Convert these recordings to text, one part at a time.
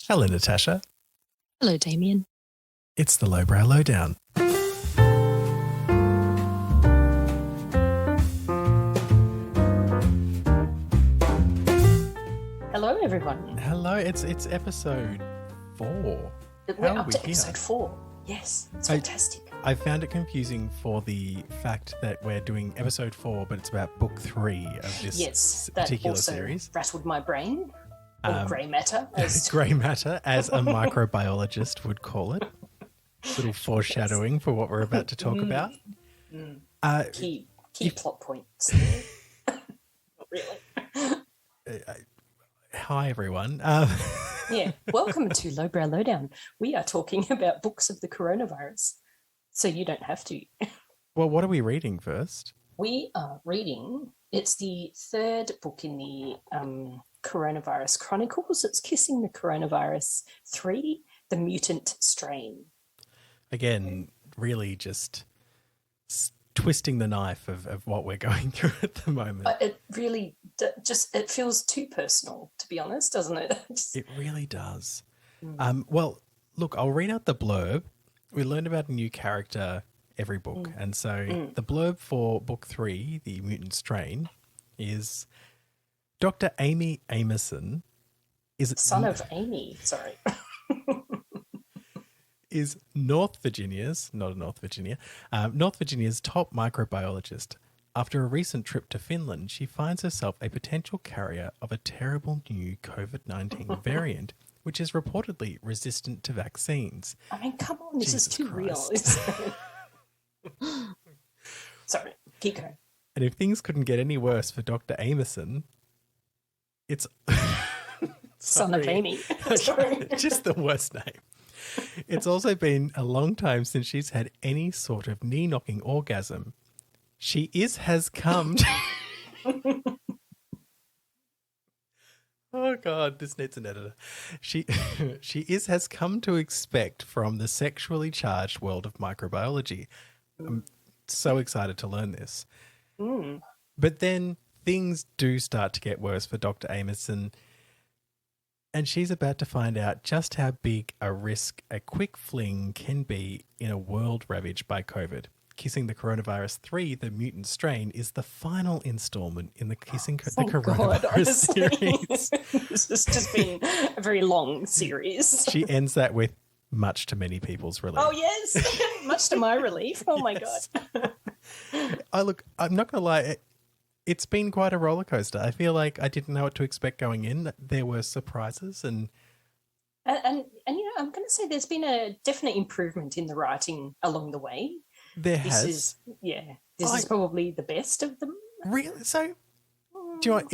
Hello, Natasha. Hello, Damien. It's the Lowbrow Lowdown. Hello, everyone. Hello, it's episode 4. We're How are up we to here? episode 4. Yes, it's fantastic. I found it confusing for the fact that we're doing episode 4, but it's about book 3 of this Yes, that particular also series. rattled my brain. Or grey matter. Grey matter, as a microbiologist would call it. Little foreshadowing for what we're about to talk about. Key plot points. Not really. Hi, everyone. Yeah, welcome to Lowbrow Lowdown. We are talking about books of the coronavirus, so you don't have to. Well, what are we reading first? We are reading, it's the third book in the Coronavirus Chronicles. It's Kissing the Coronavirus 3, The Mutant Strain. Again, really just twisting the knife of what we're going through at the moment. It really it feels too personal, to be honest, doesn't it? It really does. Well, look, I'll read out the blurb. We learned about a new character every book. And so the blurb for book 3, The Mutant Strain, is Dr. Amy Amyson is Son of Amy, sorry. is North Virginia's top microbiologist. After a recent trip to Finland, she finds herself a potential carrier of a terrible new COVID-19 variant, which is reportedly resistant to vaccines. I mean, come on, this Jesus is too Christ. real. Sorry, keep going. And if things couldn't get any worse for Dr. Amyson, it's... Son of Amy. Sorry. Just the worst name. It's also been a long time since she's had any sort of knee-knocking orgasm. She has come to... Oh, God, this needs an editor. She has come to expect from the sexually charged world of microbiology. I'm so excited to learn this. But then things do start to get worse for Dr. Amyson, and she's about to find out just how big a risk a quick fling can be in a world ravaged by COVID. Kissing the Coronavirus 3, The Mutant Strain, is the final installment in the Kissing the Coronavirus series. This has just been a very long series. She ends that with much to many people's relief. Oh, yes. Much to my relief. Oh, my God. I'm not going to lie. It's been quite a roller coaster. I feel like I didn't know what to expect going in. There were surprises and you know, I'm going to say there's been a definite improvement in the writing along the way. This is probably the best of them. Really? So, do you know what?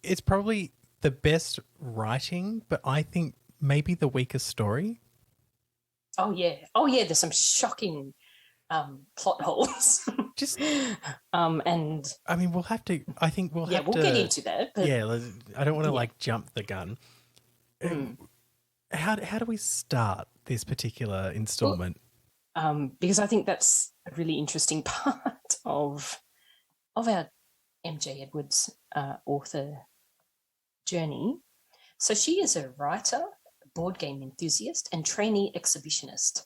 It's probably the best writing, but I think maybe the weakest story. Oh yeah. There's some shocking plot holes. Just and I mean, we'll have to. I think we'll have to. We'll get into that. But, I don't want to jump the gun. How do we start this particular installment? Because I think that's a really interesting part of our MJ Edwards author journey. So she is a writer, board game enthusiast, and trainee exhibitionist.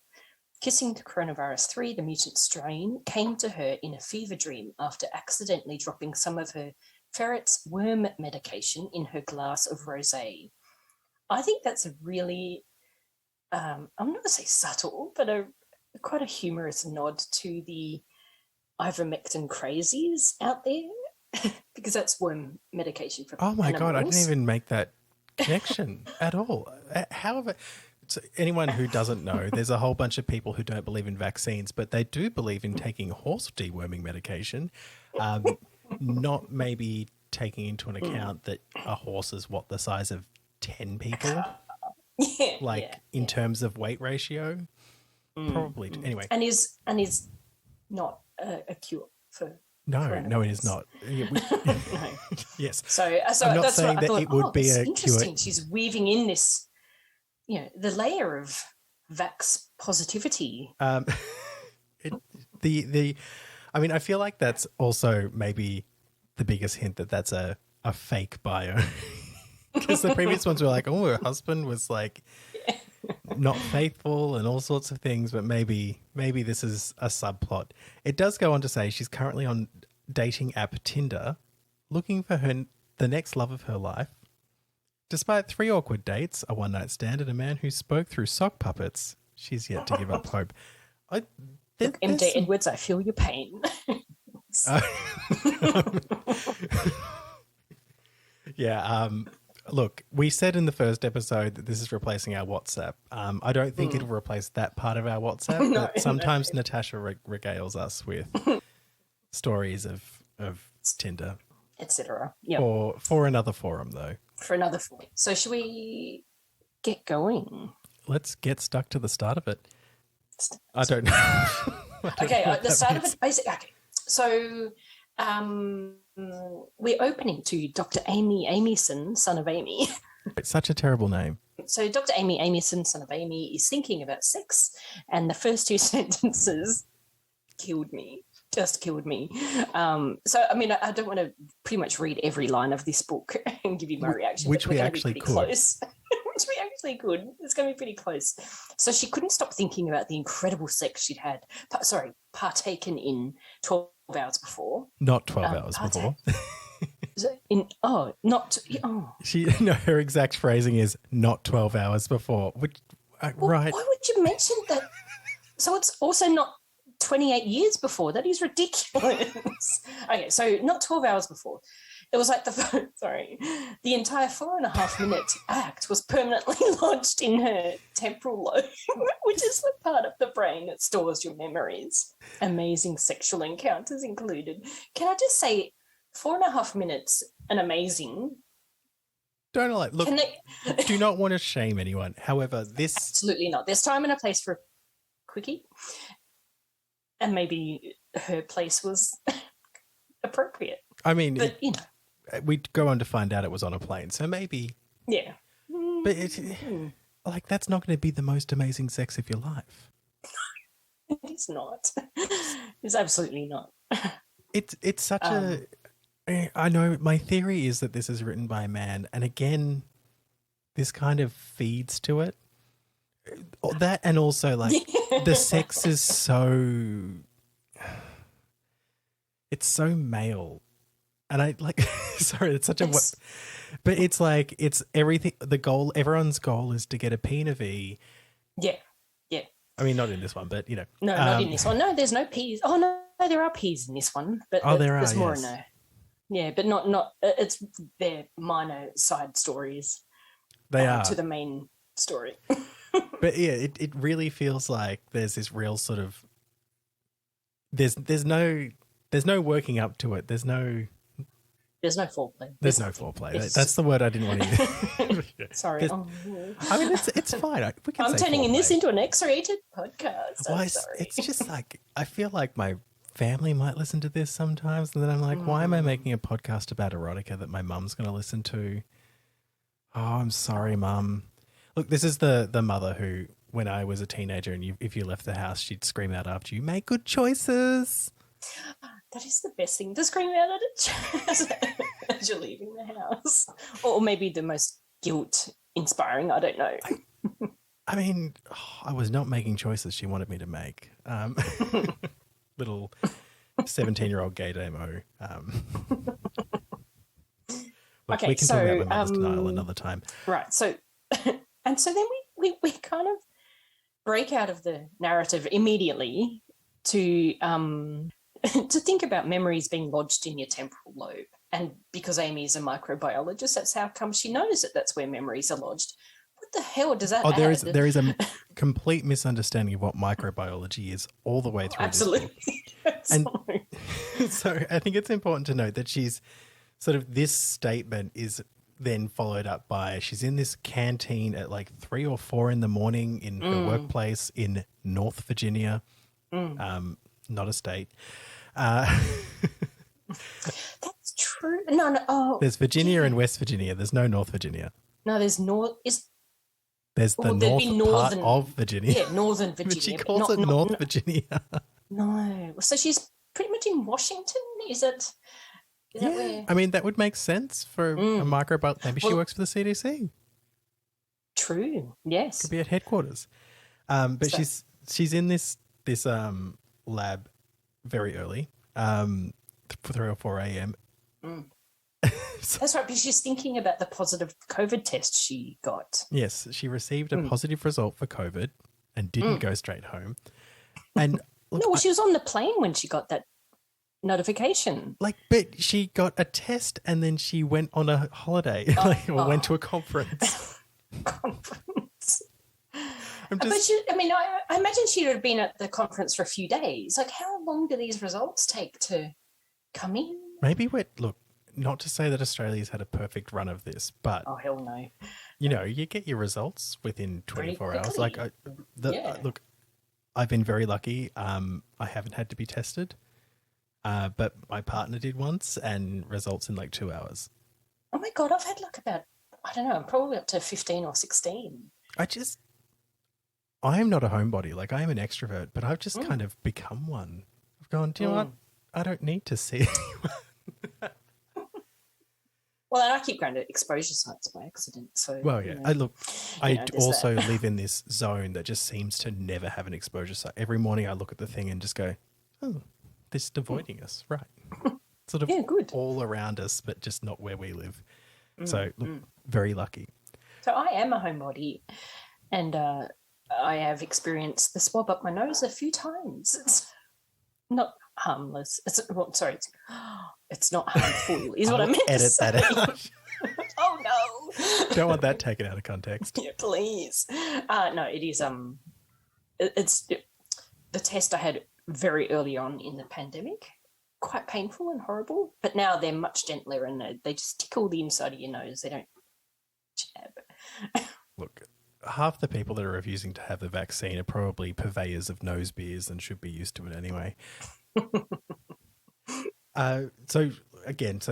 Kissing the Coronavirus 3, The Mutant Strain, came to her in a fever dream after accidentally dropping some of her ferret's worm medication in her glass of rosé. I think that's a really, I'm not going to say subtle, but quite a humorous nod to the ivermectin crazies out there, because that's worm medication for Oh my animals. God, I didn't even make that connection at all. However, so anyone who doesn't know, there's a whole bunch of people who don't believe in vaccines, but they do believe in taking horse deworming medication, not maybe taking into an account that a horse is the size of 10 people, in terms of weight ratio. Probably. Anyway. And is not a cure for No, it is not. No. Yes. So I'm not that's saying what I that thought, it would be a interesting. cure. She's weaving in this, the layer of vax positivity. I mean, I feel like that's also maybe the biggest hint that that's a fake bio. Because the previous ones were like, oh, her husband was like not faithful and all sorts of things, but maybe this is a subplot. It does go on to say she's currently on dating app Tinder, looking for the next love of her life. Despite 3 awkward dates, a one-night stand, and a man who spoke through sock puppets, she's yet to give up hope. Look, MJ Edwards, I feel your pain. Yeah. Look, we said in the first episode that this is replacing our WhatsApp. I don't think it'll replace that part of our WhatsApp, but sometimes Natasha regales us with stories of Tinder. Etc. Yeah. For another forum, though. For another forum. So should we get going? Let's get stuck to the start of it. I don't know. The start of it, basically. Okay. So we're opening to Dr. Amy Amyson, son of Amy. It's such a terrible name. So Dr. Amy Amyson, son of Amy, is thinking about sex, and the first 2 sentences killed me. Just killed me. So, I mean, I don't want to pretty much read every line of this book and give you my reaction. Which we actually could. Close. Which we actually could. It's going to be pretty close. So she couldn't stop thinking about the incredible sex she'd had, partaken in 12 hours before. Not 12 hours before. Her exact phrasing is not 12 hours before. Which, right. Why would you mention that? So it's also not 28 years before. That is ridiculous. Okay, so not 12 hours before. It was like the entire 4.5 minute act was permanently lodged in her temporal lobe, which is the part of the brain that stores your memories. Amazing sexual encounters included. Can I just say 4.5 minutes and amazing? Don't look, do not want to shame anyone. However, this... Absolutely not. There's time and a place for a quickie. And maybe her place was appropriate. I mean, but, we'd go on to find out it was on a plane, so maybe. Yeah. But that's not going to be the most amazing sex of your life. It's not. It's absolutely not. It's such a... I know my theory is that this is written by a man, and again, this kind of feeds to it. That, and also the sex is so... It's so male. And I sorry, it's such a... But it's it's everything, everyone's goal is to get a P and a V. Yeah, yeah. I mean, not in this one, but, No, not in this one. No, there's no Ps. Oh, no, there are Ps in this one. But there's more in there. Yeah, but not it's their minor side stories. They are. To the main story. But yeah, it really feels like there's this real sort of... There's no working up to it. There's no foreplay. There's no foreplay. That's the word I didn't want to use. Sorry. I mean, it's fine. I'm turning this into an X-rated podcast. Well, it's just I feel like my family might listen to this sometimes, and then I'm like, why am I making a podcast about erotica that my mum's going to listen to? Oh, I'm sorry, Mum. Look, this is the mother who, when I was a teenager and if you left the house, she'd scream out after you, make good choices. That is the best thing to scream out as you're leaving the house. Or maybe the most guilt-inspiring, I don't know. I mean, I was not making choices she wanted me to make. Little 17-year-old gay demo. Okay, we can talk about my mother's denial another time. Right, so... And so then we kind of break out of the narrative immediately to think about memories being lodged in your temporal lobe. And because Amy is a microbiologist, that's how come she knows that that's where memories are lodged. What the hell does that add? There is a complete misunderstanding of what microbiology is all the way through. Absolutely. And so I think it's important to note that she's sort of, this statement is then followed up by, she's in this canteen at 3 or 4 in the morning in her workplace in North Virginia, not a state. That's true. No. Oh, there's Virginia and West Virginia. There's no North Virginia. No, there's North. There's the north part of Virginia. Yeah, Northern Virginia. But she calls it North Virginia. No. So she's pretty much in Washington, is it? Is that where? I mean, that would make sense for a microbiologist. Maybe she works for the CDC. True. Yes. Could be at headquarters. But So- she's in this lab very early, for 3 or 4 a.m. That's right, because she's thinking about the positive COVID test she got. Yes, she received a positive result for COVID and didn't go straight home. And look, No, she was on the plane when she got that notification. but she got a test and then she went on a holiday or went to a conference. Conference. I'm But just, I imagine she'd have been at the conference for a few days. Like, how long do these results take to come in? maybe look, not to say that Australia's had a perfect run of this, but Oh, hell no. you get your results within 24 hours. Like, quickly. look, I've been very lucky. I haven't had to be tested, but my partner did once, and results in like 2 hours. Oh my God, I've had like about, I don't know, I'm probably up to 15 or 16. I am not a homebody. Like, I am an extrovert, but I've just kind of become one. I've gone, do you know what? I don't need to see anyone. Well, and I keep going to exposure sites by accident. So, Well, yeah. I there's also that. live in this zone that just seems to never have an exposure site. Every morning I look at the thing and just go, oh, this is avoiding us. Right. Sort of good. all around us, but just not where we live. So, look, very lucky. So I am a homebody, and I have experienced the swab up my nose a few times. It's not harmless. It's not harmful, is what I meant to Edit say. that out. Oh no! Don't want that taken out of context. Yeah, please. No, it is. It's the test I had very early on in the pandemic. Quite painful and horrible, but now they're much gentler and they just tickle the inside of your nose. They don't jab. Look, half the people that are refusing to have the vaccine are probably purveyors of nose beers and should be used to it anyway. So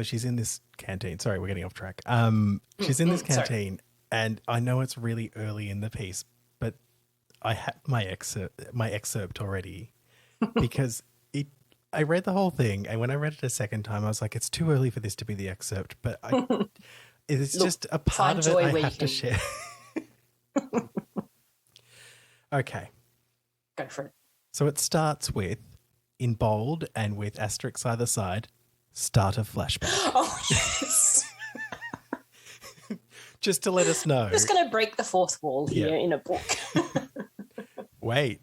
she's in this canteen. Sorry, we're getting off track. She's in this canteen, and I know it's really early in the piece, but I had my excerpt already because I read the whole thing, and when I read it a second time, I was like, it's too early for this to be the excerpt, but it's just a part of it I have to share. Okay. Go for it. So it starts with, in bold and with asterisks either side, start a flashback. Oh, yes. Just to let us know. I'm just going to break the fourth wall here in a book. Wait.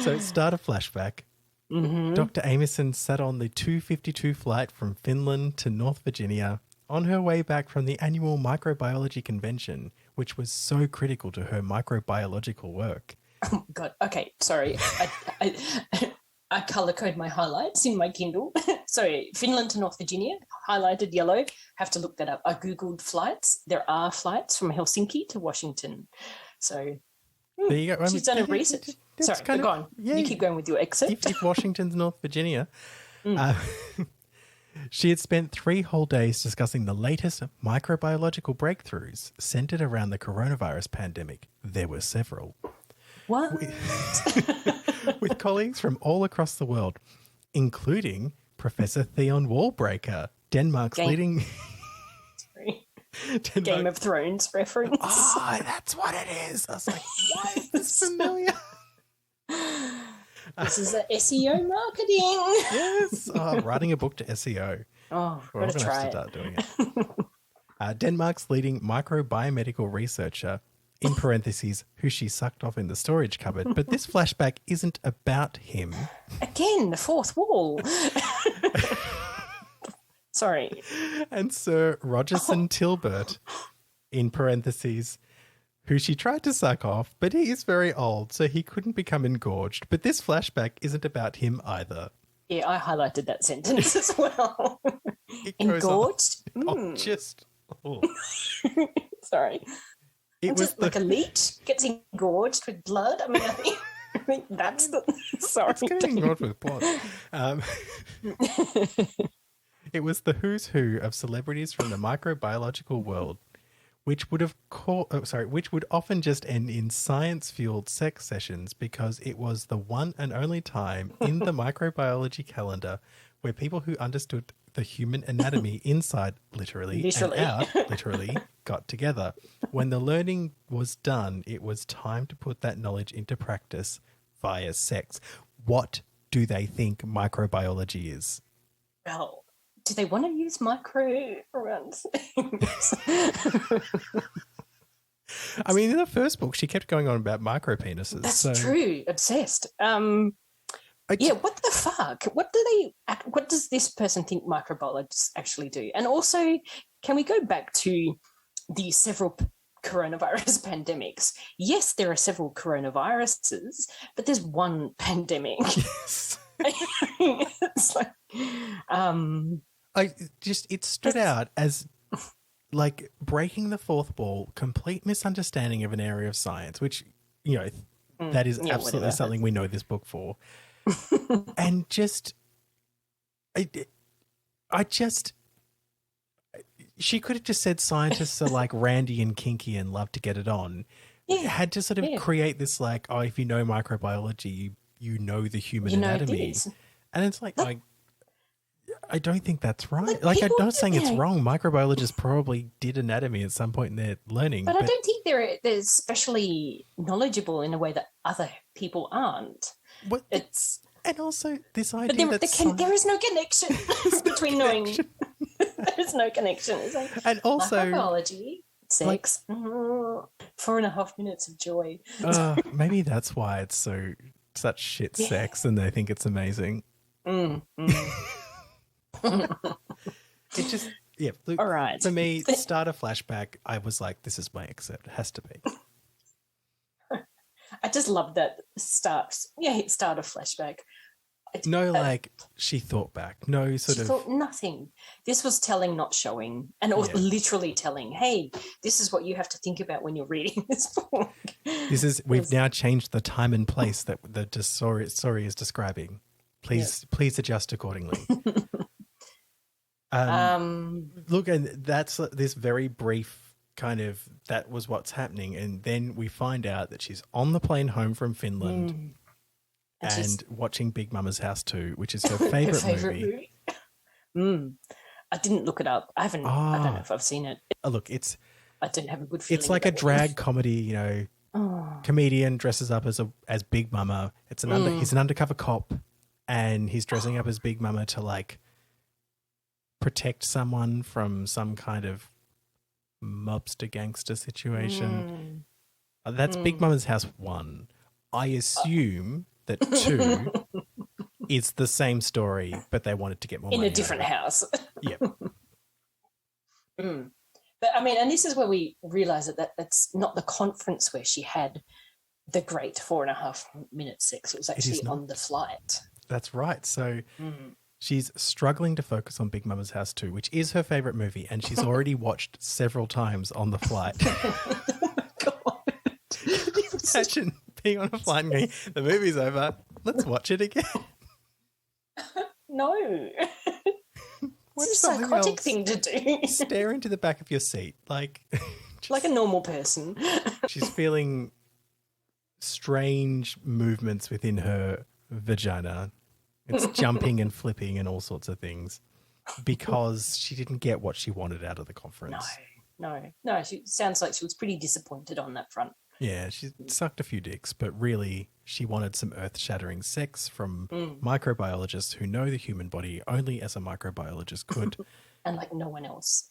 So start a flashback. Dr. Amyson sat on the 252 flight from Finland to North Virginia on her way back from the annual microbiology convention, which was so critical to her microbiological work. Oh, God. Okay, sorry. I colour code my highlights in my Kindle. Sorry, Finland to North Virginia, highlighted yellow. Have to look that up. I Googled flights. There are flights from Helsinki to Washington. So There you go. she's done a research. Sorry, go on. Yeah, you keep going with your excerpt. If Washington's North Virginia. She had spent 3 whole days discussing the latest microbiological breakthroughs centered around the coronavirus pandemic. There were several. What? With colleagues from all across the world, including Professor Theon Wallbreaker, Denmark's leading... Game of Thrones reference. Oh, that's what it is. I was like, why is this familiar? This is SEO marketing. Yes. Oh, writing a book to SEO. Oh, We're gotta going to have to try start doing it. Denmark's leading microbiomedical researcher, in parentheses, who she sucked off in the storage cupboard. But this flashback isn't about him. Again, the fourth wall. Sorry. And Sir Rogerson Tilbert, in parentheses, who she tried to suck off, but he is very old, so he couldn't become engorged. But this flashback isn't about him either. Yeah, I highlighted that sentence as well. Engorged? Engorged? Oh. Sorry. It was just like a leech gets engorged with blood. I mean, I think that's the... Sorry. It's getting engorged with blood. It was the who's who of celebrities from the microbiological world, which would often just end in science-fueled sex sessions because it was the one and only time in the microbiology calendar where people who understood the human anatomy inside literally and out literally got together. When the learning was done, it was time to put that knowledge into practice via sex. What do they think microbiology is? Well, do they want to use micro around things? I mean, in the first book, she kept going on about micropenises. That's true. Obsessed. Yeah, what the fuck? What does this person think microbiologists actually do? And also, can we go back to the several coronavirus pandemics? Yes, there are several coronaviruses, but there's one pandemic. Yes. It's like, it stood out as like breaking the fourth wall, complete misunderstanding of an area of science, which, you know, that is absolutely something we know this book for. And just, she could have just said scientists are like randy and kinky and love to get it on. Yeah, had to sort of create this like, oh, if you know microbiology, you know the human anatomy. And it's like, I don't think that's right. Like I'm not saying it's wrong. Microbiologists probably did anatomy at some point in their learning. But I don't think they're especially knowledgeable in a way that other people aren't. And also this idea but there is no connection between knowing. There is no connection. It's like, and also microbiology, sex, 4.5 minutes of joy. Maybe that's why it's such shit sex, and they think it's amazing. It just Look, all right. For me, start a flashback. I was like, this is my excerpt. It has to be. I just love that start a flashback. She thought back. No, she thought nothing. This was telling, not showing, and also literally telling. Hey, this is what you have to think about when you're reading this book. We've now changed the time and place that the story is describing. Please adjust accordingly. Look, and that's this very brief kind of, that was what's happening, and then we find out that she's on the plane home from Finland and watching Big Mama's House 2, which is her favourite movie. I didn't look it up. I don't know if I've seen it. Look, I don't have a good feeling. It's like a drag comedy, you know. Comedian dresses up as Big Mama. He's an undercover cop, and he's dressing up as Big Mama to like protect someone from some kind of mobster gangster situation. That's Big Mama's House 1. I assume that 2 is the same story, but they wanted to get more money in a different house. Yeah. But I mean, and this is where we realise that that's not the conference where she had the great 4.5 minute sex. It was actually on the flight. That's right. So she's struggling to focus on Big Mama's House 2, which is her favourite movie, and she's already watched several times on the flight. Oh my God. Imagine being on a flight and going, the movie's over, let's watch it again. No. It's a psychotic thing to do. Stare into the back of your seat, like a normal person. She's feeling strange movements within her vagina. It's jumping and flipping and all sorts of things because she didn't get what she wanted out of the conference. No. She sounds like she was pretty disappointed on that front. Yeah, she sucked a few dicks, but really she wanted some earth-shattering sex from microbiologists who know the human body only as a microbiologist could. And like no one else.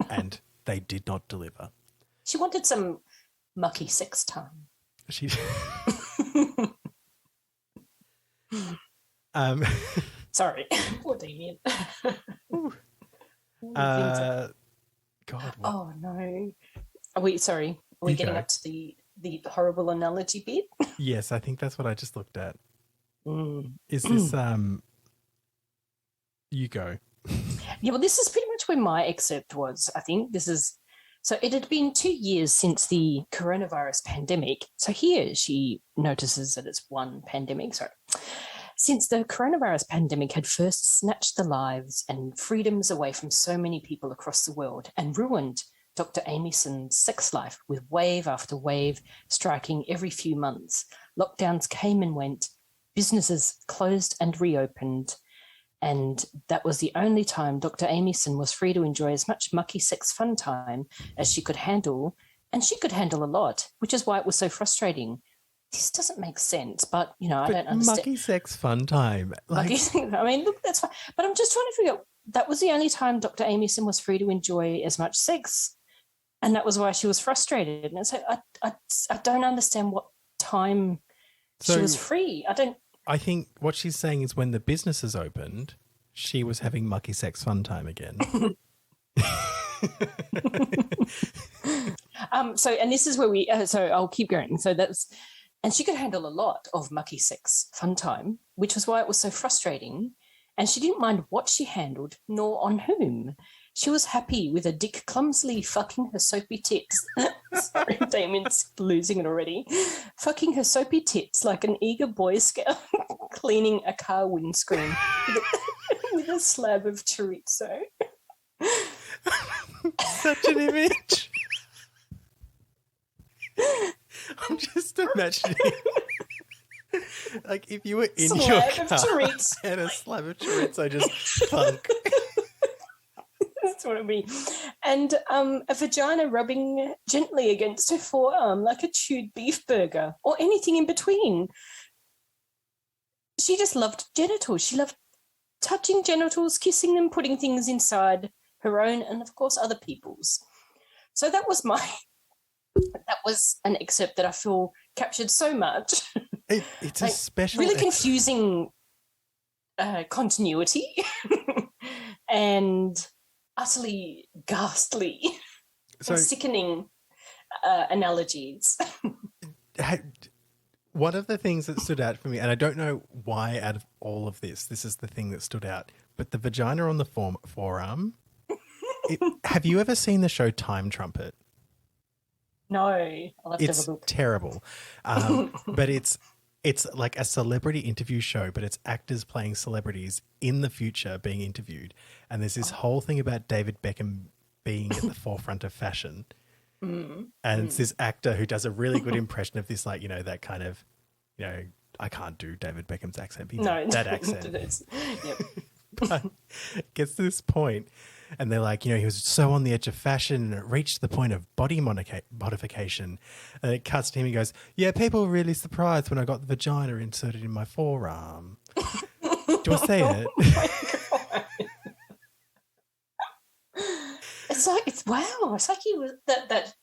And they did not deliver. She wanted some mucky sex time. She... Sorry, poor Damien. God. What? Oh no. Are we getting up to the horrible analogy bit? Yes, I think that's what I just looked at. Is this you go. Yeah, well, this is pretty much where my excerpt was. I think this is so. It had been 2 years since the coronavirus pandemic. So here she notices that it's one pandemic. Sorry. Since the coronavirus pandemic had first snatched the lives and freedoms away from so many people across the world and ruined Dr. Amyson's sex life with wave after wave striking every few months, lockdowns came and went, businesses closed and reopened, And that was the only time Dr. Amyson was free to enjoy as much mucky sex fun time as she could handle, and she could handle a lot, which is why it was so frustrating. This doesn't make sense, but, you know, I don't understand. Mucky sex fun time. Like, I mean, look, that's fine. But I'm just trying to figure out, that was the only time Dr. Amyson was free to enjoy as much sex, and that was why she was frustrated. And so I don't understand what time she was free. I think what she's saying is when the businesses opened, she was having mucky sex fun time again. And this is where so I'll keep going. And she could handle a lot of mucky sex fun time, which was why it was so frustrating. And she didn't mind what she handled, nor on whom. She was happy with a dick clumsily fucking her soapy tits. Sorry, Damien's losing it already. Fucking her soapy tits like an eager Boy Scout cleaning a car windscreen with a slab of chorizo. Such an image. I'm just imagining, like, if you were in your car and a slab of chorizo just thunk. That's what it would be. And a vagina rubbing gently against her forearm like a chewed beef burger, or anything in between. She just loved genitals. She loved touching genitals, kissing them, putting things inside her own and, of course, other people's. So that was an excerpt that I feel captured so much. It's like, a special... Really confusing continuity and utterly ghastly and sickening analogies. One of the things that stood out for me, and I don't know why out of all of this is the thing that stood out, but the vagina on the forearm. Have you ever seen the show Time Trumpet? No, I'll have to have a look. It's terrible. But it's like a celebrity interview show, but it's actors playing celebrities in the future being interviewed. And there's this whole thing about David Beckham being at the forefront of fashion. And it's this actor who does a really good impression of this, like, you know, that kind of, you know, I can't do David Beckham's accent. That accent. Yep. But it gets to this point and they're like, you know, he was so on the edge of fashion and it reached the point of body modification. And it cuts to him, he goes, yeah, people were really surprised when I got the vagina inserted in my forearm. Do you want to say it? Oh my God. It's like he was that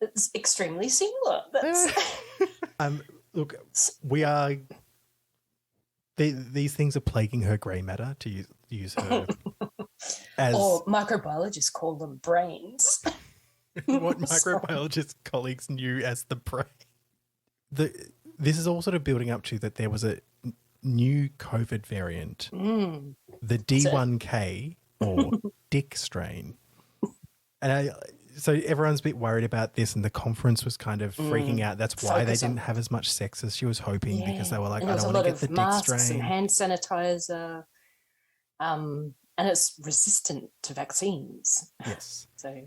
it's extremely similar. Look, we are... These things are plaguing her grey matter, to use her as... Or microbiologists call them brains. What microbiologist colleagues knew as the brain. This is all sort of building up to that there was a new COVID variant, the D1K or Dick strain. And so everyone's a bit worried about this, and the conference was kind of freaking out. That's why they didn't have as much sex as she was hoping, because they were like, I don't want to get the Dick strain. And hand sanitizer, and it's resistant to vaccines. Yes. So,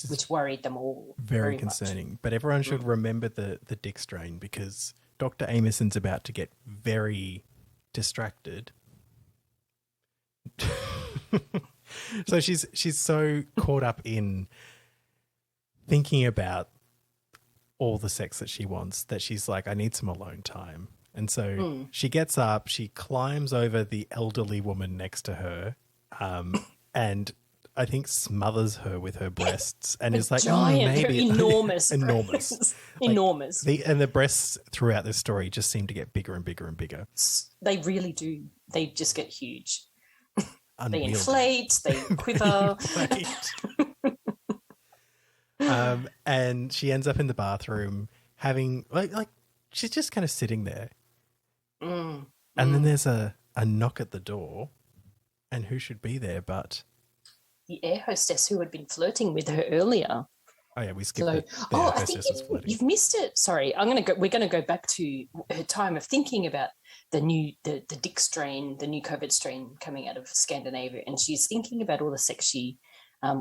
which worried them all. Very concerning. Much. But everyone should remember the Dick strain, because Dr. Amyson's about to get very distracted. So she's so caught up in thinking about all the sex that she wants that she's like, I need some alone time. And so she gets up, she climbs over the elderly woman next to her, and I think smothers her with her breasts and is like, giant, maybe enormous. Enormous. Enormous. And the breasts throughout this story just seem to get bigger and bigger and bigger. They really do. They just get huge. Unwieldy. They inflate, they quiver. And she ends up in the bathroom having like she's just kind of sitting there. And then there's a knock at the door, and who should be there but the air hostess who had been flirting with her earlier. Oh yeah, we skipped it. I think you've missed it. Sorry, we're gonna go back to her time of thinking about the Dick strain, the new COVID strain coming out of Scandinavia, and she's thinking about all the sex she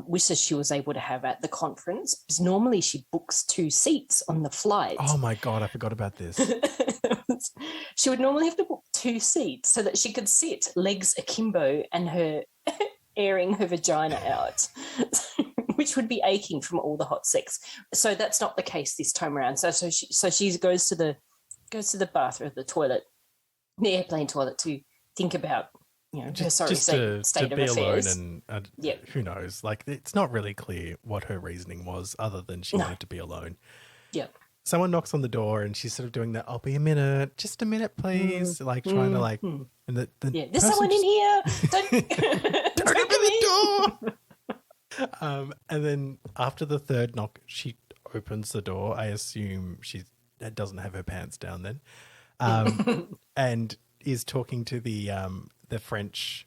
wishes she was able to have at the conference, because normally she books 2 seats on the flight. Oh my God, I forgot about this. She would normally have to book two seats so that she could sit legs akimbo and her airing her vagina out, which would be aching from all the hot sex. So that's not the case this time around. So she goes to the bathroom, the toilet, the airplane toilet, to think about, her sorry state of affairs. Alone, and who knows? Like, it's not really clear what her reasoning was, other than she wanted to be alone. Yeah. Someone knocks on the door, and she's sort of doing that, "I'll be a minute, just a minute, please." Like, trying to and there's someone in here. Don't open the door. And then after the third knock, she opens the door. I assume she doesn't have her pants down then, and is talking to the French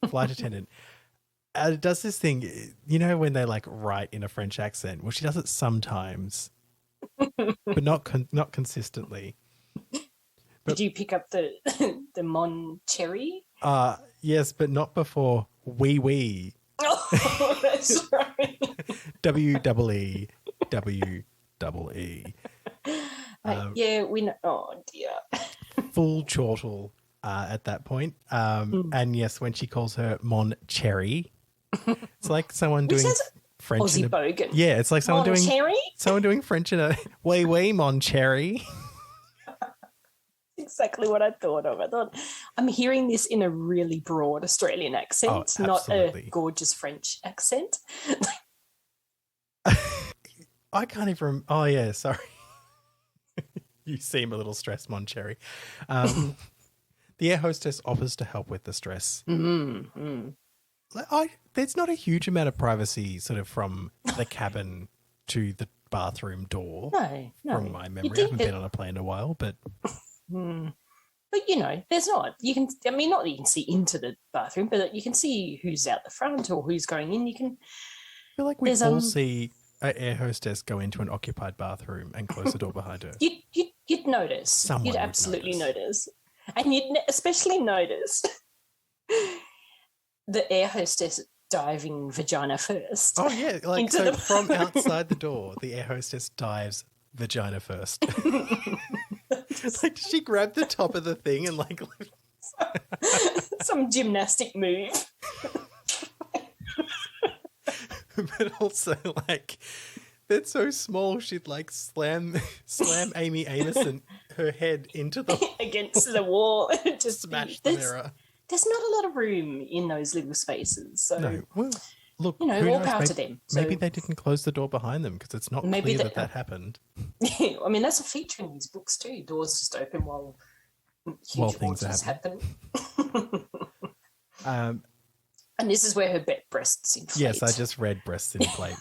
flight attendant. Does this thing, when they like write in a French accent? Well, she does it sometimes, but not consistently. Did you pick up the Mon Cherry? Yes, but not before wee. Oh, that's right. WEE. Yeah, we know. Oh dear. Full chortle at that point. And yes, when she calls her Mon Cherry, it's like someone doing French. Aussie bogan. Yeah, it's like someone doing French in a wee Mon Cherry. Exactly what I thought of. I thought, I'm hearing this in a really broad Australian accent, not a gorgeous French accent. I can't even oh yeah, sorry. You seem a little stressed, Mon Cherry. The air hostess offers to help with the stress. Mm-hmm. There's not a huge amount of privacy sort of from the cabin to the bathroom door. No. From my memory. I haven't been on a plane in a while, but... But, there's not. You can, not that you can see into the bathroom, but you can see who's out the front or who's going in. You can... I feel like we all see an air hostess go into an occupied bathroom and close the door behind her. You'd notice. You'd absolutely notice. And you'd especially notice the air hostess diving vagina first. Oh, yeah. Like, so from outside the door, the air hostess dives vagina first. Like, did she grab the top of the thing and, like... Some gymnastic move. But also, like, they're so small, she'd, like, slam Amy Amyson, her head into the... against the wall. Just smash the mirror. There's not a lot of room in those little spaces. So, no, well, look, all power to them. So, maybe they didn't close the door behind them because it's not clear that happened. Yeah, that's a feature in these books too. Doors just open while huge things happen. And this is where her breasts inflate. Yes, I just read breasts inflate.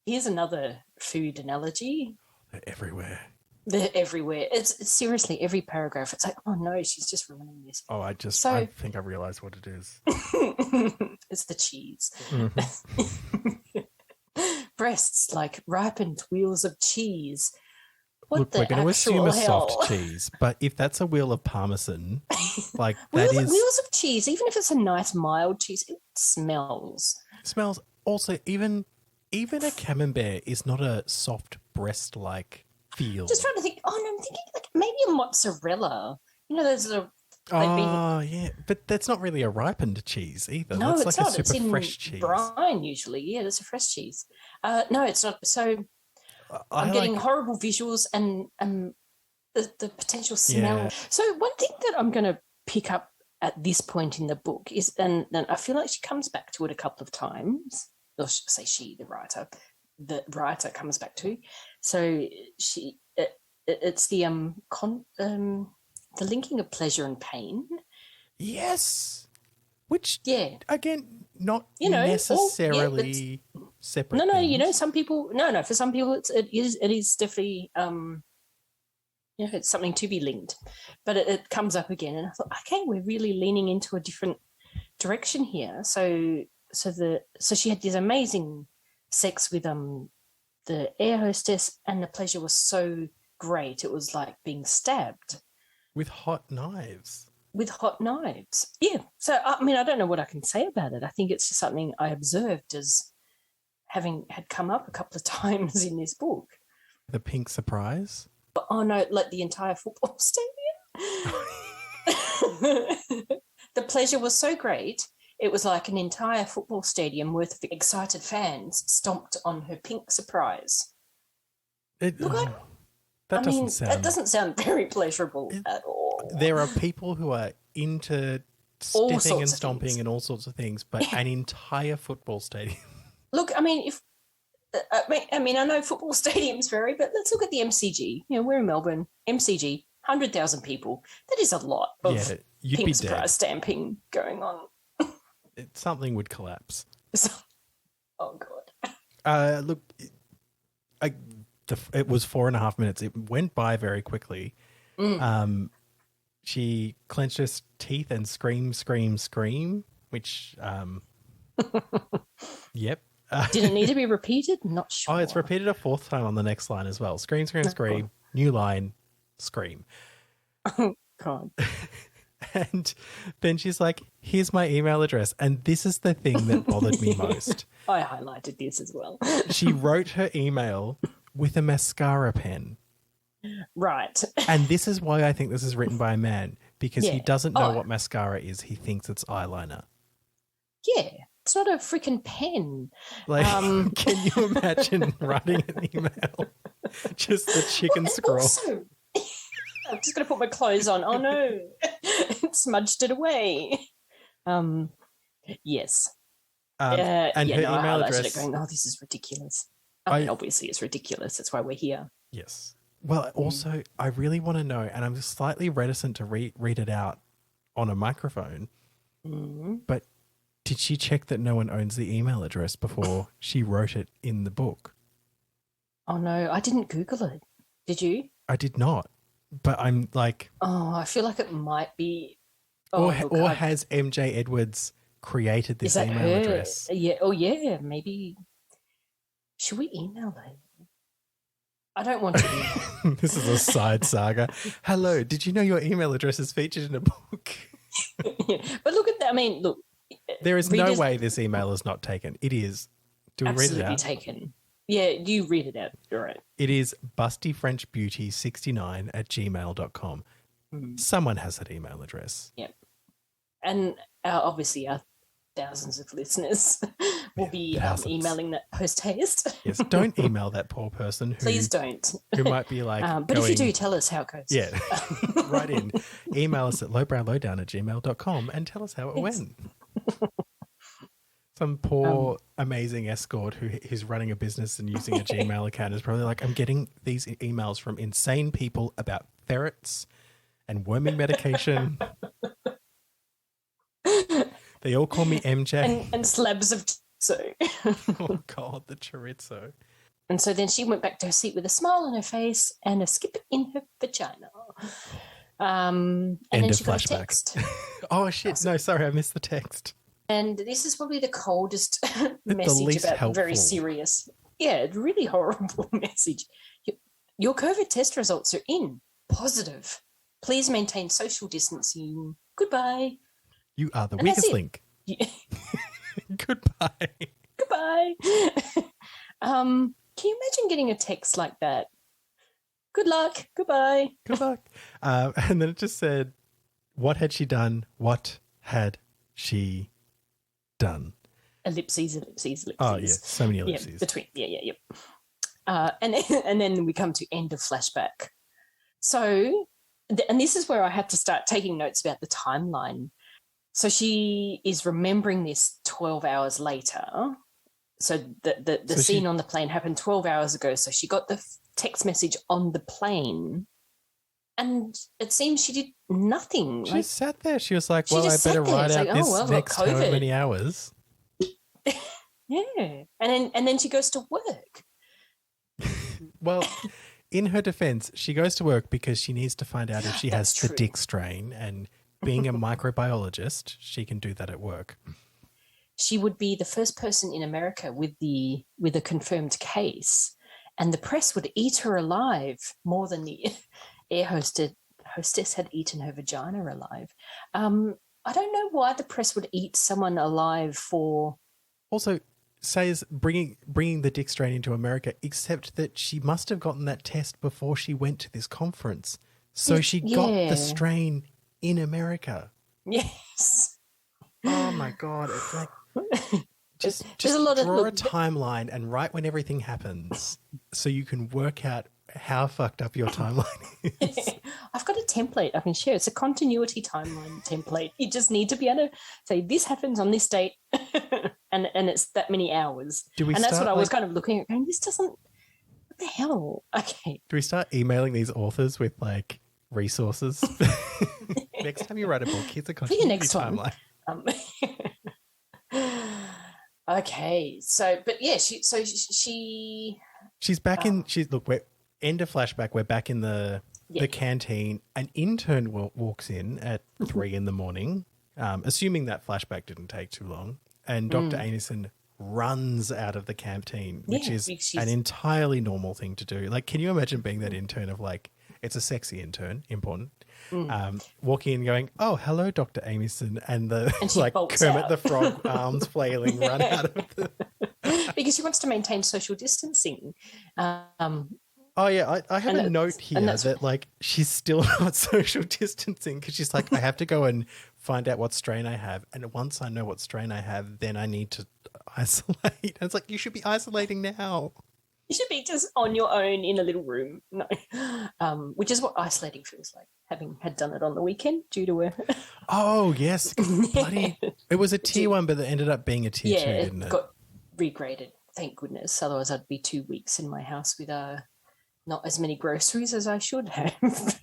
Here's another food analogy. They're everywhere. It's seriously every paragraph. It's like, oh no, she's just ruining this. Oh, I think I realised what it is. It's the cheese. Mm-hmm. Breasts like ripened wheels of cheese. Look, we're going to assume a soft cheese, but if that's a wheel of Parmesan, like wheels of cheese, even if it's a nice mild cheese, it smells. Smells. Also, even a camembert is not a soft breast-like feel. Just trying to think. Oh no, I'm thinking like maybe a mozzarella. There's a. Yeah, but that's not really a ripened cheese either. No, that's it's like not. a super fresh cheese. Brine usually. Yeah, that's a fresh cheese. No, it's not. So. I'm getting horrible visuals and the potential smell. Yeah. So one thing that I'm going to pick up at this point in the book is, and I feel like she comes back to it a couple of times, or say she, the writer comes back to. So it's the linking of pleasure and pain. Yes. Which, again, not you know, necessarily separate. No, things. you know, some people. No, for some people, it is definitely. You know, it's something to be linked, but it comes up again, and I thought, okay, we're really leaning into a different direction here. So she had this amazing sex with the air hostess, and the pleasure was so great. It was like being stabbed with hot knives. Yeah. So I mean, I don't know what I can say about it. I think it's just something I observed as having had come up a couple of times in this book. The pink surprise. Oh no, like the entire football stadium. The pleasure was so great, it was like an entire football stadium worth of excited fans stomped on her pink surprise. That doesn't sound... That doesn't sound very pleasurable at all. There are people who are into stepping and stomping and all sorts of things, but an entire football stadium. Look, I mean, I know football stadiums vary, but let's look at the MCG. You know, we're in Melbourne, MCG, 100,000 people. That is a lot of pink surprise stamping going on. Something would collapse. Oh, God. Look, it was 4.5 minutes. It went by very quickly. She clenched her teeth and scream, which, yep. Did it need to be repeated? Not sure. Oh, it's repeated a fourth time on the next line as well. Scream. God. New line, scream. Oh, God. And then she's like, here's my email address. And this is the thing that bothered me most. I highlighted this as well. She wrote her email with a mascara pen. Right. And this is why I think this is written by a man, because he doesn't know what mascara is. He thinks it's eyeliner. Yeah. It's not a freaking pen. Like, can you imagine writing an email? Just the chicken scroll. Also, I'm just going to put my clothes on. Oh, no. Smudged it away. Yes. And her email address. It going, oh, this is ridiculous. I mean, obviously it's ridiculous. That's why we're here. Yes. Well, also, I really want to know, and I'm slightly reticent to read it out on a microphone, but did she check that no one owns the email address before she wrote it in the book? Oh, no, I didn't Google it. Did you? I did not, but I'm like... Oh, I feel like it might be... or has MJ Edwards created this email address? Yeah. Oh, yeah, maybe... Should we email her? I don't want to. This is a side saga. Hello, did you know your email address is featured in a book? Yeah. But look at that. I mean, look. There is no way this email is not taken. It is. Do we read it out? Absolutely taken. Yeah, you read it out. You're right. It is bustyfrenchbeauty69@gmail.com. Someone has that email address. Yep. And obviously our thousands of listeners will be emailing that post haste. Yes, don't email that poor person. Please don't. Who might be like, but if you do, tell us how it goes. Yeah, write in. Email us at lowbrowlowdown@gmail.com and tell us how it went. Some poor, amazing escort who's running a business and using a Gmail account is probably like, I'm getting these emails from insane people about ferrets and worming medication. They all call me MJ. And slabs of chorizo. Oh, God, the chorizo. And so then she went back to her seat with a smile on her face and a skip in her vagina. And then she got a text. Oh, shit. No, sorry, I missed the text. And this is probably the coldest message about helpful. Very serious. Yeah, really horrible message. Your COVID test results are in. Positive. Please maintain social distancing. Goodbye. You are the weakest link. Yeah. Goodbye. Goodbye. Can you imagine getting a text like that? Good luck. Goodbye. Good luck. And then it just said, what had she done? What had she done? Ellipses. Oh, yeah. So many ellipses. Yep. And then we come to end of flashback. So, and this is where I had to start taking notes about the timeline. So she is remembering this 12 hours later. So the scene on the plane happened 12 hours ago. So she got the text message on the plane and it seems she did nothing. She sat there. She was like, well, I better write out this next how many hours. Yeah. And then she goes to work. Well, in her defense, she goes to work because she needs to find out if she has the Dick strain, and being a microbiologist, she can do that at work. She would be the first person in America with a confirmed case, and the press would eat her alive more than the air hostess had eaten her vagina alive. I don't know why the press would eat someone alive for. Also, says bringing the Dick strain into America, except that she must have gotten that test before she went to this conference. So she got the strain in America. Yes. Oh my God. It's like, just There's a lot draw a timeline and write when everything happens so you can work out how fucked up your timeline is. I've got a template I can share. It's a continuity timeline template. You just need to be able to say this happens on this date and it's that many hours. And that's what I was kind of looking at going, this doesn't, what the hell? Okay. Do we start emailing these authors with like resources? Next time you write a book, here's a continuity timeline. Okay. So, but yeah, she's back in, we're end of flashback. We're back in the canteen. An intern walks in at 3 a.m, assuming that flashback didn't take too long. And Dr. Amyson runs out of the canteen, which is an entirely normal thing to do. Like, can you imagine being that intern of like, it's a sexy intern, important, walking in going, oh, hello, Dr. Amyson, and like Kermit the Frog arms flailing run out of the... Because she wants to maintain social distancing. Oh, yeah, I have a note here that, like, she's still not social distancing because she's like, I have to go and find out what strain I have. And once I know what strain I have, then I need to isolate. And it's like, you should be isolating now. You should be just on your own in a little room. No, which is what isolating feels like, having had done it on the weekend due to a... Oh, yes. Bloody... It was a tier 1, but it ended up being a tier 2, didn't it? Yeah, it got regraded, thank goodness. Otherwise, I'd be 2 weeks in my house with not as many groceries as I should have.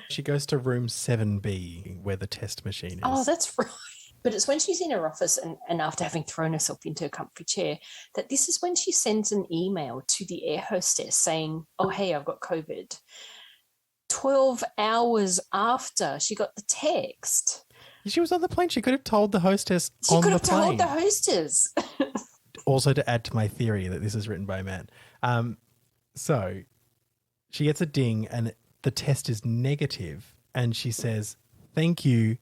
She goes to room 7B where the test machine is. Oh, that's right. But it's when she's in her office and after having thrown herself into a comfy chair that this is when she sends an email to the air hostess saying, oh, hey, I've got COVID. 12 hours after she got the text. She was on the plane. She could have told the hostess on the plane. She could have told the hostess. Also, to add to my theory that this is written by a man. So she gets a ding and the test is negative and she says, thank you,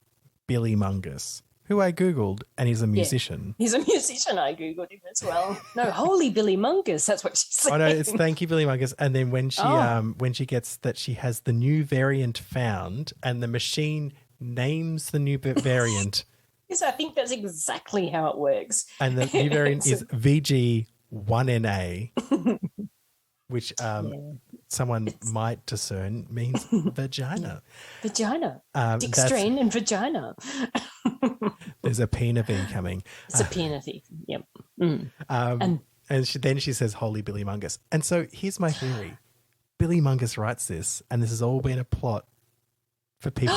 Billy Mungus, who I Googled, and he's a musician. Yeah, he's a musician. I Googled him as well. No, holy Billy Mungus. That's what she said. Oh, no, it's thank you, Billy Mungus. And then when she gets that she has the new variant found and the machine names the new variant. Yes, I think that's exactly how it works. And the new variant is VG1NA, which someone might discern means vagina. Vagina. Dick Strain and vagina. There's a P and a V coming. It's a P and a V, yep. And then she says, holy Billy Mungus. And so here's my theory. Billy Mungus writes this, and this has all been a plot for people.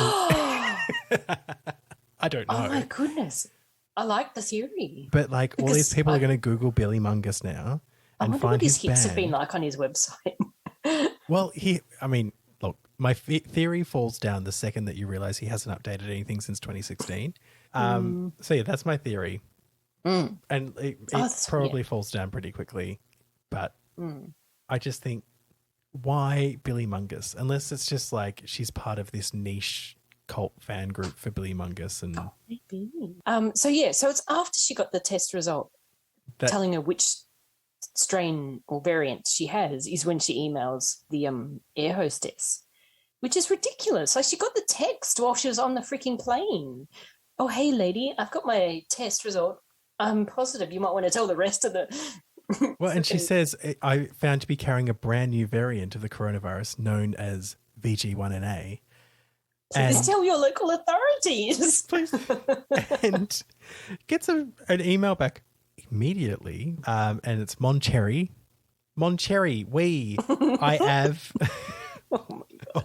I don't know. Oh, my goodness. I like the theory. But, like, all these people are going to Google Billy Mungus now and find his band. What his hits have been like on his website. Well, look, my theory falls down the second that you realise he hasn't updated anything since 2016. So, yeah, that's my theory. And it probably falls down pretty quickly. But I just think, why Billy Mungus? Unless it's just like she's part of this niche cult fan group for Billy Mungus. And maybe. So it's after she got the test result telling her which strain or variant she has is when she emails the air hostess, which is ridiculous. Like, she got the text while she was on the freaking plane. Oh, hey, lady, I've got my test result. I'm positive. You might want to tell the rest of the... Well, and she says, I found to be carrying a brand new variant of the coronavirus known as VG1NA. Please tell your local authorities. Please. And gets an email back immediately, and it's Moncherry, I have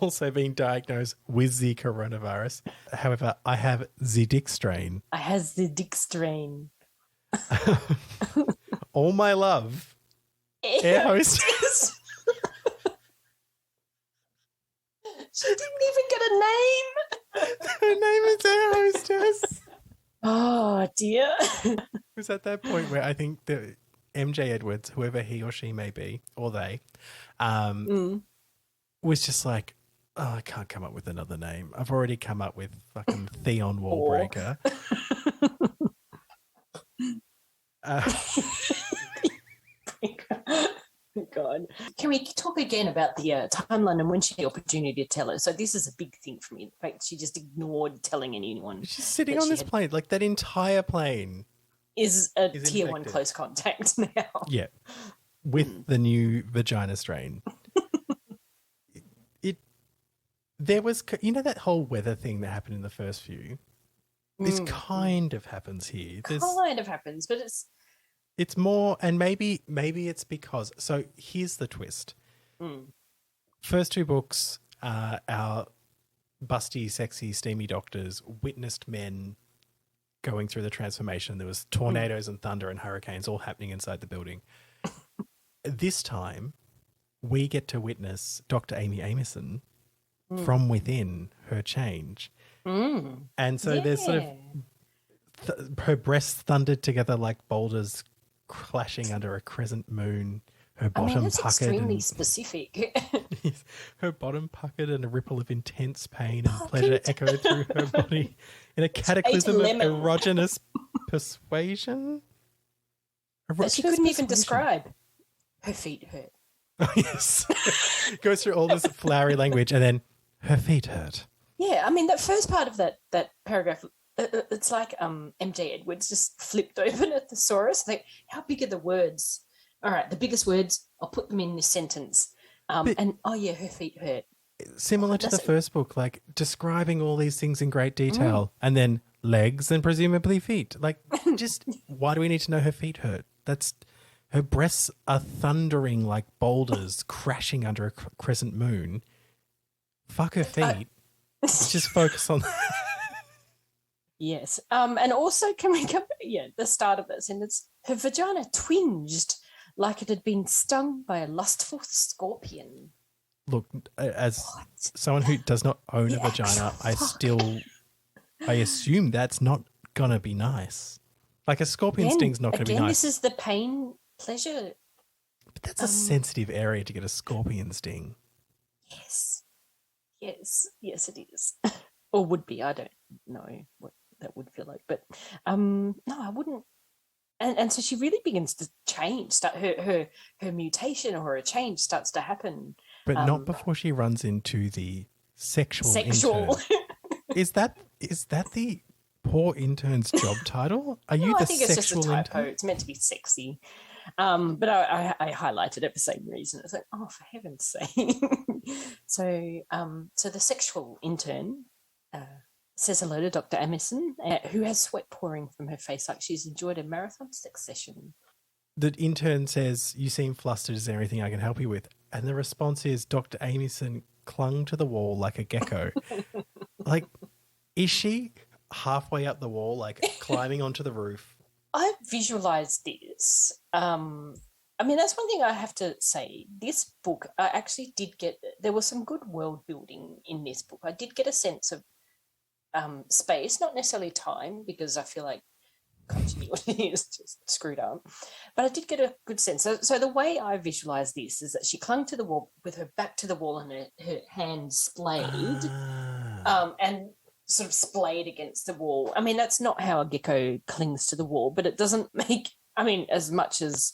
also been diagnosed with the coronavirus. However, I have the Dick strain. I have the Dick strain. All my love, air hostess. She didn't even get a name. Her name is air hostess. Oh, dear. It was at that point where I think that MJ Edwards, whoever he or she may be, or they, was just like, oh, I can't come up with another name. I've already come up with fucking Theon Wallbreaker. God. Can we talk again about the timeline and when she had the opportunity to tell her? So this is a big thing for me. In fact, she just ignored telling anyone. She's sitting on this plane, like that entire plane is tier infected. 1 close contact now. Yeah, with the new vagina strain. There was, that whole weather thing that happened in the first few. This kind of happens here. Kind of happens, but it's more, and maybe it's because. So here's the twist. First 2 books, our busty, sexy, steamy doctors witnessed men going through the transformation. There was tornadoes and thunder and hurricanes all happening inside the building. This time, we get to witness Dr. Amy Amyson from within her change. And so there's sort of her breasts thundered together like boulders clashing under a crescent moon. Her bottom that's puckered. Extremely specific. Yes, her bottom puckered and a ripple of intense pain and pleasure echoed through her body in a cataclysm of erogenous persuasion. That she couldn't even describe. Her feet hurt. Oh, yes. Goes through all this flowery language and then her feet hurt. Yeah, I mean, that first part of that paragraph, it's like MJ Edwards just flipped open a thesaurus. Like, how big are the words? All right, the biggest words, I'll put them in this sentence. And, oh, yeah, her feet hurt. Similar to the first book, like describing all these things in great detail and then legs and presumably feet. Like, just why do we need to know her feet hurt? Her breasts are thundering like boulders crashing under a crescent moon. Fuck her feet. Just focus on that. Yes. And also, can we come, the start of that sentence, her vagina twinged like it had been stung by a lustful scorpion. Look, as someone who does not own a vagina, I assume that's not going to be nice. Like a scorpion sting's not going to be nice. This is the pain pleasure. But that's a sensitive area to get a scorpion sting. Yes, it is. Or would be. I don't know what that would feel like. But no, I wouldn't. And so she really begins to change. Her mutation or her change starts to happen. But not before she runs into the sexual intern. Is that the poor intern's job title? Are you the sexual intern? I think it's just a typo. Intern? It's meant to be sexy. But I highlighted it for the same reason. It's like, oh, for heaven's sake. So the sexual intern says hello to Dr. Amyson, who has sweat pouring from her face like she's enjoyed a marathon sex session. The intern says, "You seem flustered. Is there anything I can help you with?" And the response is, Dr. Amyson clung to the wall like a gecko. Like, is she halfway up the wall, like climbing onto the roof? I visualized this. I mean, that's one thing I have to say. This book, I actually did get, there was some good world building in this book. I did get a sense of space, not necessarily time, because I feel like continuity is just screwed up. But I did get a good sense. So the way I visualize this is that she clung to the wall with her back to the wall and her hand splayed and sort of splayed against the wall. I mean, that's not how a gecko clings to the wall, but it doesn't make, I mean, as much as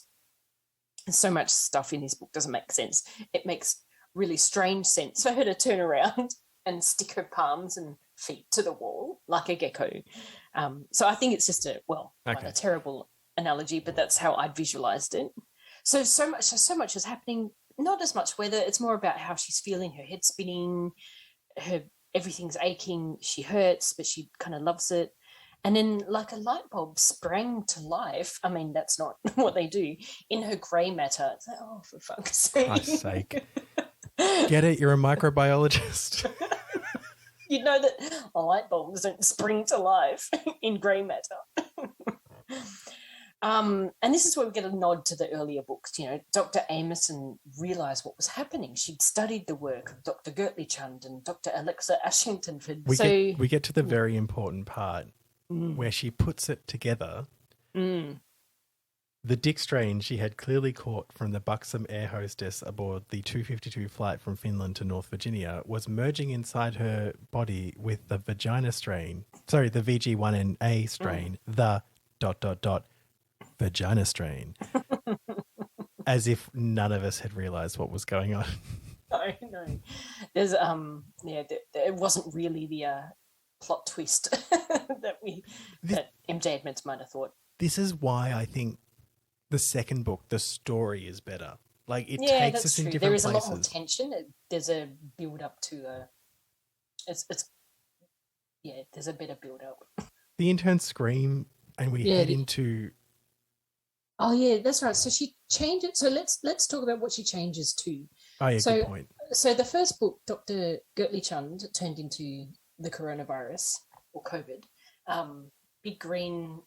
so much stuff in this book doesn't make sense, it makes really strange sense for her to turn around and stick her palms and feet to the wall like a gecko. So I think it's just a terrible analogy, but that's how I'd visualized it. So much is happening, not as much weather, it's more about how she's feeling, her head spinning, everything's aching, she hurts, but she kind of loves it. And then like a light bulb sprang to life. I mean, that's not what they do. In her grey matter. It's like, oh, for fuck's sake. Christ's sake. Get it? You're a microbiologist. You know that light bulbs don't spring to life in grey matter. And this is where we get a nod to the earlier books. You know, Dr. Amyson realised what was happening. She'd studied the work of Dr. Gertley Chund and Dr. Alexa Ashingtonford. We get to the very important part where she puts it together. The Dick Strain she had clearly caught from the buxom air hostess aboard the 252 flight from Finland to North Virginia was merging inside her body with the vagina strain. Sorry, the VG1NA strain, the ... vagina strain. as if none of us had realised what was going on. No. There's it wasn't really the plot twist that MJ Edmonds might have thought. This is why I think the second book, the story is better. Like it takes us in different places. There is a lot more tension. There's a build up to there's a better build up. The interns scream and we head into. Oh yeah, that's right. So she changed it. So let's talk about what she changes to. Oh yeah, good point. So the first book, Dr. Gertlie Chund turned into the coronavirus or COVID. Big green,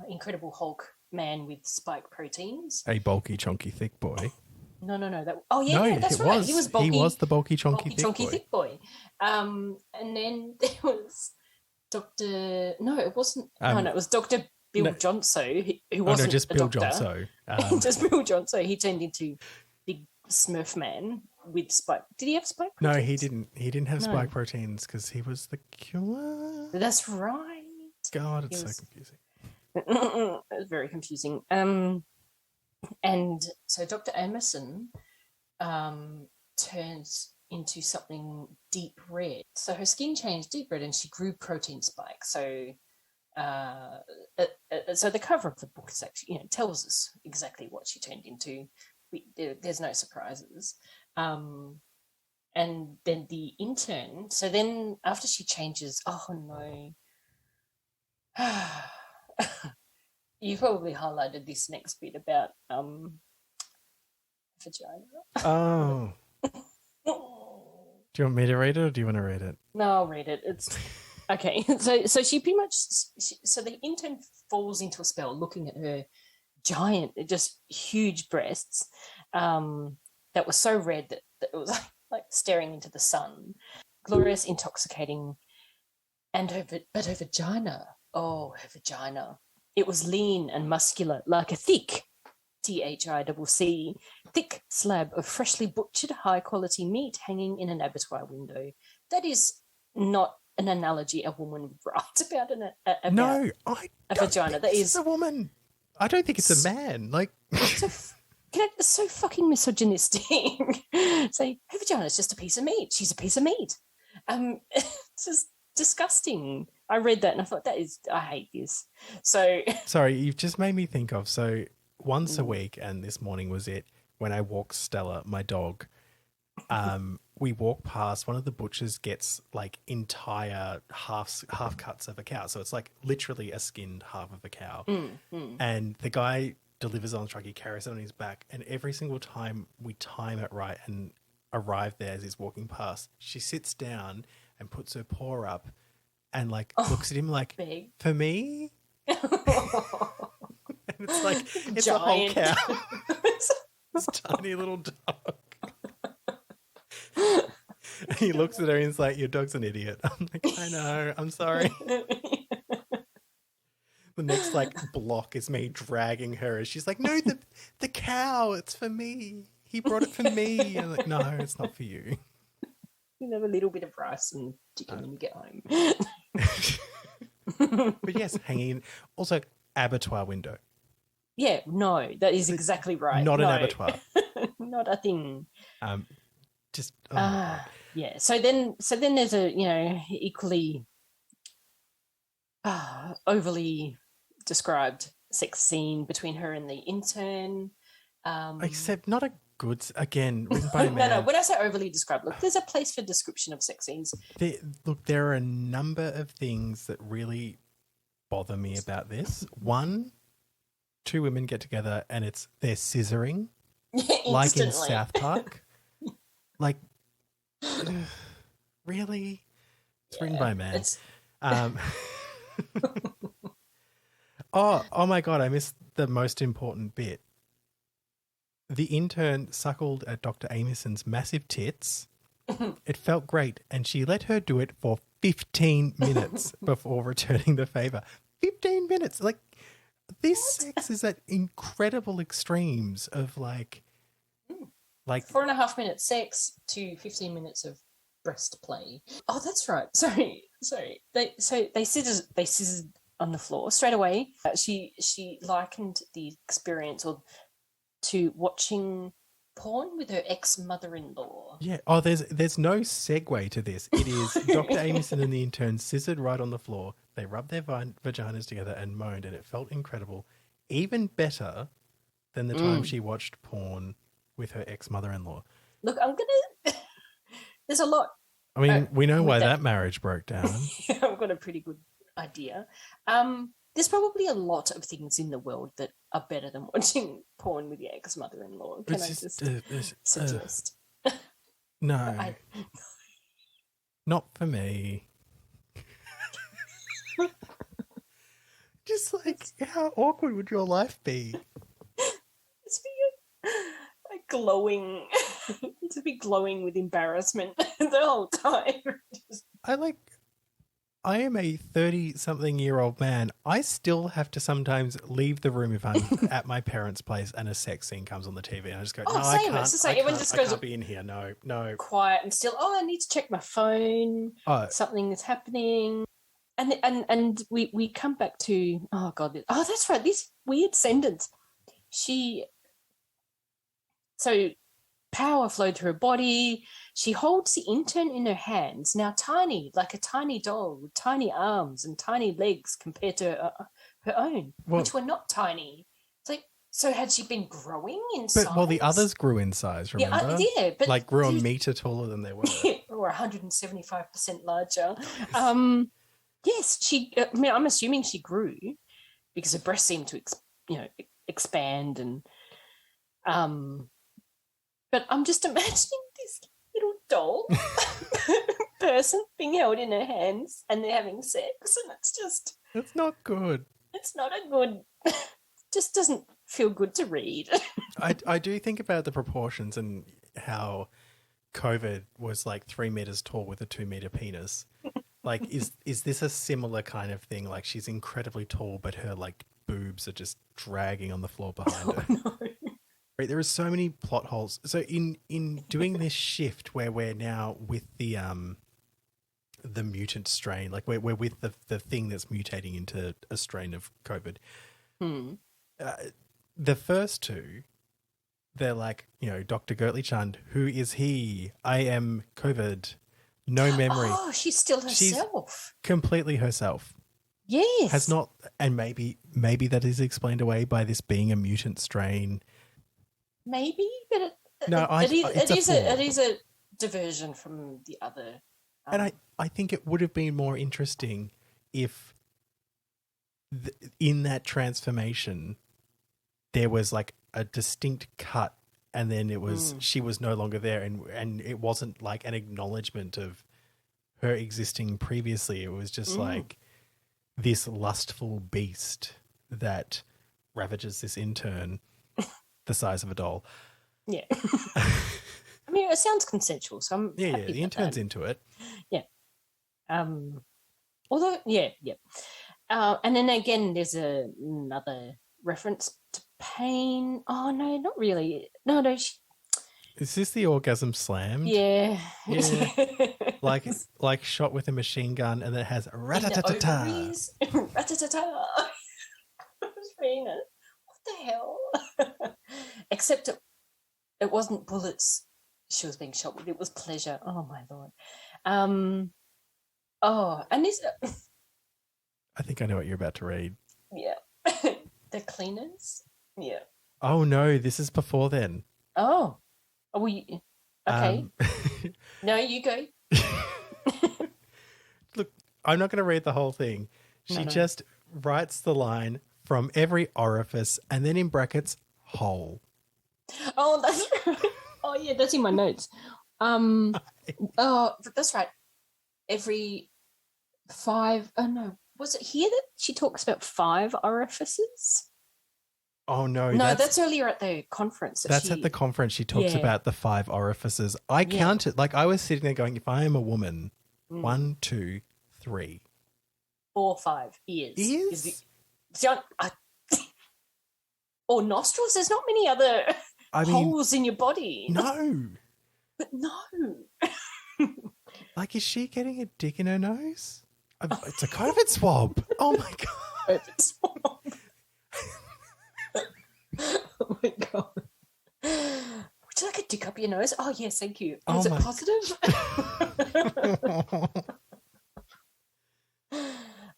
Incredible Hulk man with spike proteins. A bulky, chunky, thick boy. No. That's right. He was bulky. He was the bulky, chunky, thick boy. And then there was Dr. No, it wasn't. It was Dr. Bill Johnso, who wasn't just a Bill doctor. Johnso. Just Bill Johnso. He turned into big Smurf man with spike. Did he have spike proteins? No, he didn't. He didn't have spike proteins because he was the cure. That's right. God, it's so confusing. It was very confusing. And so Dr. Amyson turns into something deep red. So her skin changed deep red and she grew protein spikes. So so the cover of the book is actually, tells us exactly what she turned into. There's no surprises. And then the intern, so then after she changes, oh no. You probably highlighted this next bit about vagina. Oh. Do you want me to read it or do you want to read it? No, I'll read it. It's okay. So she pretty much. So the intern falls into a spell, looking at her giant, just huge breasts, that were so red that it was like staring into the sun, glorious, intoxicating, and her vagina. Oh, her vagina. It was lean and muscular, like a thick, THICC, thick slab of freshly butchered, high-quality meat hanging in an abattoir window. That is not an analogy a woman would write about a vagina. That is a woman. I don't think it's a man. Like, it's so fucking misogynistic. Say her vagina is just a piece of meat. She's a piece of meat. It's just disgusting. I read that and I thought I hate this. So sorry, you've just made me think of once a week, and this morning was it, when I walk Stella, my dog, we walk past, one of the butchers gets like entire half cuts of a cow. So it's like literally a skinned half of a cow. And the guy delivers on the truck, he carries it on his back, and every single time we time it right and arrive there as he's walking past, she sits down and puts her paw up and looks at him like, big. For me? And it's like, it's giant. A whole cow. This tiny little dog. And he looks at her and he's like, your dog's an idiot. I'm like, I know, I'm sorry. The next block is me dragging her. She's like, no, the cow, it's for me. He brought it for me. I'm like, no, it's not for you. You have a little bit of rice and chicken when you get home. But yes, hanging. Also, abattoir window. Yeah, no, that is exactly right. Not an abattoir. Not a thing. Yeah. So then there's a equally overly described sex scene between her and the intern. Except not a good, again, written by a man. No. When I say overly described, look, there's a place for description of sex scenes. There are a number of things that really bother me about this. One, two women get together and they're scissoring, like in South Park. Really? It's written by a man. Oh my God, I missed the most important bit. The intern suckled at Dr. Amyson's massive tits. It felt great, and she let her do it for 15 minutes before returning the favor. 15 minutes. This sex is at incredible extremes of like 4.5 minutes sex to 15 minutes of breast play. Oh, that's right. Sorry. They scissored on the floor straight away. She likened the experience or to watching porn with her ex-mother-in-law. Yeah. Oh, there's no segue to this. It is Dr. Amyson and the intern scissored right on the floor. They rubbed their vaginas together and moaned, and it felt incredible. Even better than the time she watched porn with her ex-mother-in-law. Look, there's a lot. I mean, we know why that marriage broke down. I've got a pretty good idea. There's probably a lot of things in the world that are better than watching porn with your ex-mother-in-law. Can I just suggest? No. Not for me. Just like, how awkward would your life be? It's like glowing. To be glowing with embarrassment the whole time. I am a 30-something-year-old man. I still have to sometimes leave the room if I'm at my parents' place and a sex scene comes on the TV, and I just go, I can't be in here. No. Quiet and still. Oh, I need to check my phone. Something is happening. And we come back to, oh God, that's right, this weird sentence. So power flowed through her body. She holds the intern in her hands, now tiny, like a tiny doll with tiny arms and tiny legs compared to her own, which were not tiny. It's like, so had she been growing in size? Well, the others grew in size, remember? Yeah, but like grew a metre taller than they were. Or 175% larger. Yes, I'm assuming she grew because her breasts seemed to expand and but I'm just imagining this little doll person being held in her hands and they're having sex, and it's not good. It's not a good, just doesn't feel good to read. I do think about the proportions and how COVID was like 3 meters tall with a 2 meter penis. Like, is this a similar kind of thing? Like, she's incredibly tall, but her like boobs are just dragging on the floor behind her. No. Right, there are so many plot holes. So in doing this shift where we're now with the mutant strain, like we're with the thing that's mutating into a strain of COVID. The first two, they're like, Dr. Gertley Chand, who is he? I am COVID. No memory. Oh, she's still herself. She's completely herself. Yes. Has not, and maybe that is explained away by this being a mutant strain. Maybe, but it is a diversion from the other. And I think it would have been more interesting if in that transformation there was like a distinct cut, and then it was she was no longer there, and it wasn't like an acknowledgement of her existing previously. It was just like this lustful beast that ravages this intern the size of a doll. Yeah. I mean, it sounds consensual, so I'm happy the intern's into it. Yeah. Although, yeah. And then again, there's another reference to pain. Oh, no, not really. No. Is this the orgasm slam? Yeah. Like shot with a machine gun, and then it has rat-a-ta-ta-ta. Rat-a-ta-ta. What the hell? Except it wasn't bullets she was being shot with. It was pleasure. Oh, my Lord. And this... I think I know what you're about to read. Yeah. The cleaners? Yeah. Oh, no, this is before then. Oh. Are we... Okay. No, you go. Look, I'm not going to read the whole thing. She just writes the line, from every orifice, and then in brackets, hole. Oh, that's right. Oh, yeah, that's in my notes. That's right. Every 5... Oh, no. Was it here that she talks about 5 orifices? Oh, no. No, that's earlier at the conference. That's at the conference. She talks about the 5 orifices. I counted. Like, I was sitting there going, if I am a woman, 1, 2, 3. 4, 5 ears. Ears? Or nostrils? There's not many other holes in your body. No. But no. Like, is she getting a dick in her nose? It's a COVID swab. Oh, my God. COVID swab. Oh, my God. Would you like a dick up your nose? Oh, yes, thank you. Oh, Was it my positive?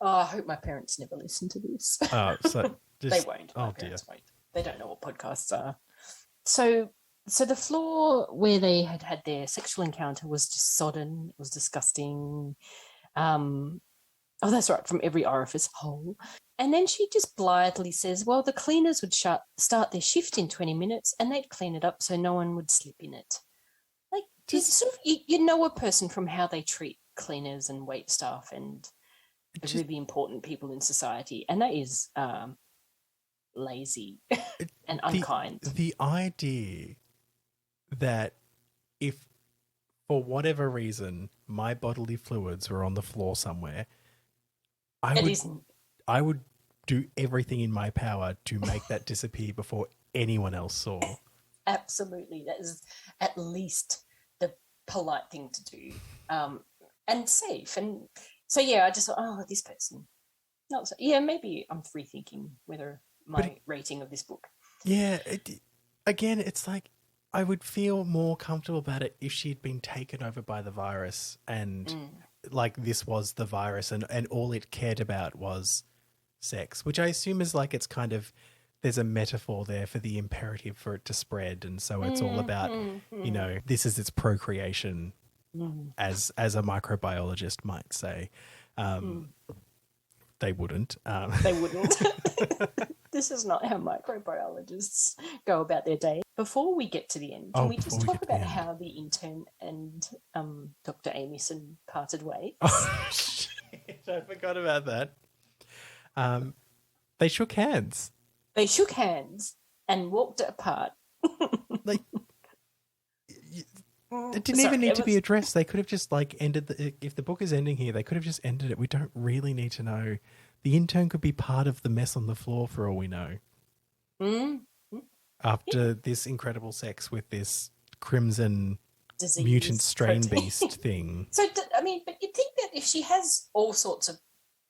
Oh, I hope my parents never listen to this. So They won't. My parents won't. They don't know what podcasts are. So the floor where they had their sexual encounter was just sodden. It was disgusting. Oh, that's right, from every orifice hole. And then she just blithely says, well, the cleaners would start their shift in 20 minutes and they'd clean it up so no one would slip in it. Like, you know a person from how they treat cleaners and wait staff and really important people in society. And that is lazy and unkind. The idea that if, for whatever reason, my bodily fluids were on the floor somewhere, I would do everything in my power to make that disappear before anyone else saw. Absolutely. That is at least the polite thing to do, and safe. And so, yeah, I just thought, oh, this person. Maybe I'm rethinking whether my rating of this book. Yeah. Again, it's like I would feel more comfortable about it if she'd been taken over by the virus and like this was the virus and all it cared about was sex, which I assume is like it's kind of there's a metaphor there for the imperative for it to spread, and so it's all about you know, this is its procreation, as a microbiologist might say. They wouldn't. They wouldn't. This is not how microbiologists go about their day. Before we get to the end, can we just talk about how the intern and Dr. Amyson parted ways? Oh, shit. I forgot about that. They shook hands. They shook hands and walked apart. Like, it didn't even need to be addressed. They could have just like ended if the book is ending here, they could have just ended it. We don't really need to know. The intern could be part of the mess on the floor for all we know. After this incredible sex with this crimson disease, mutant strain beast thing. So, I mean, but you'd think that if she has all sorts of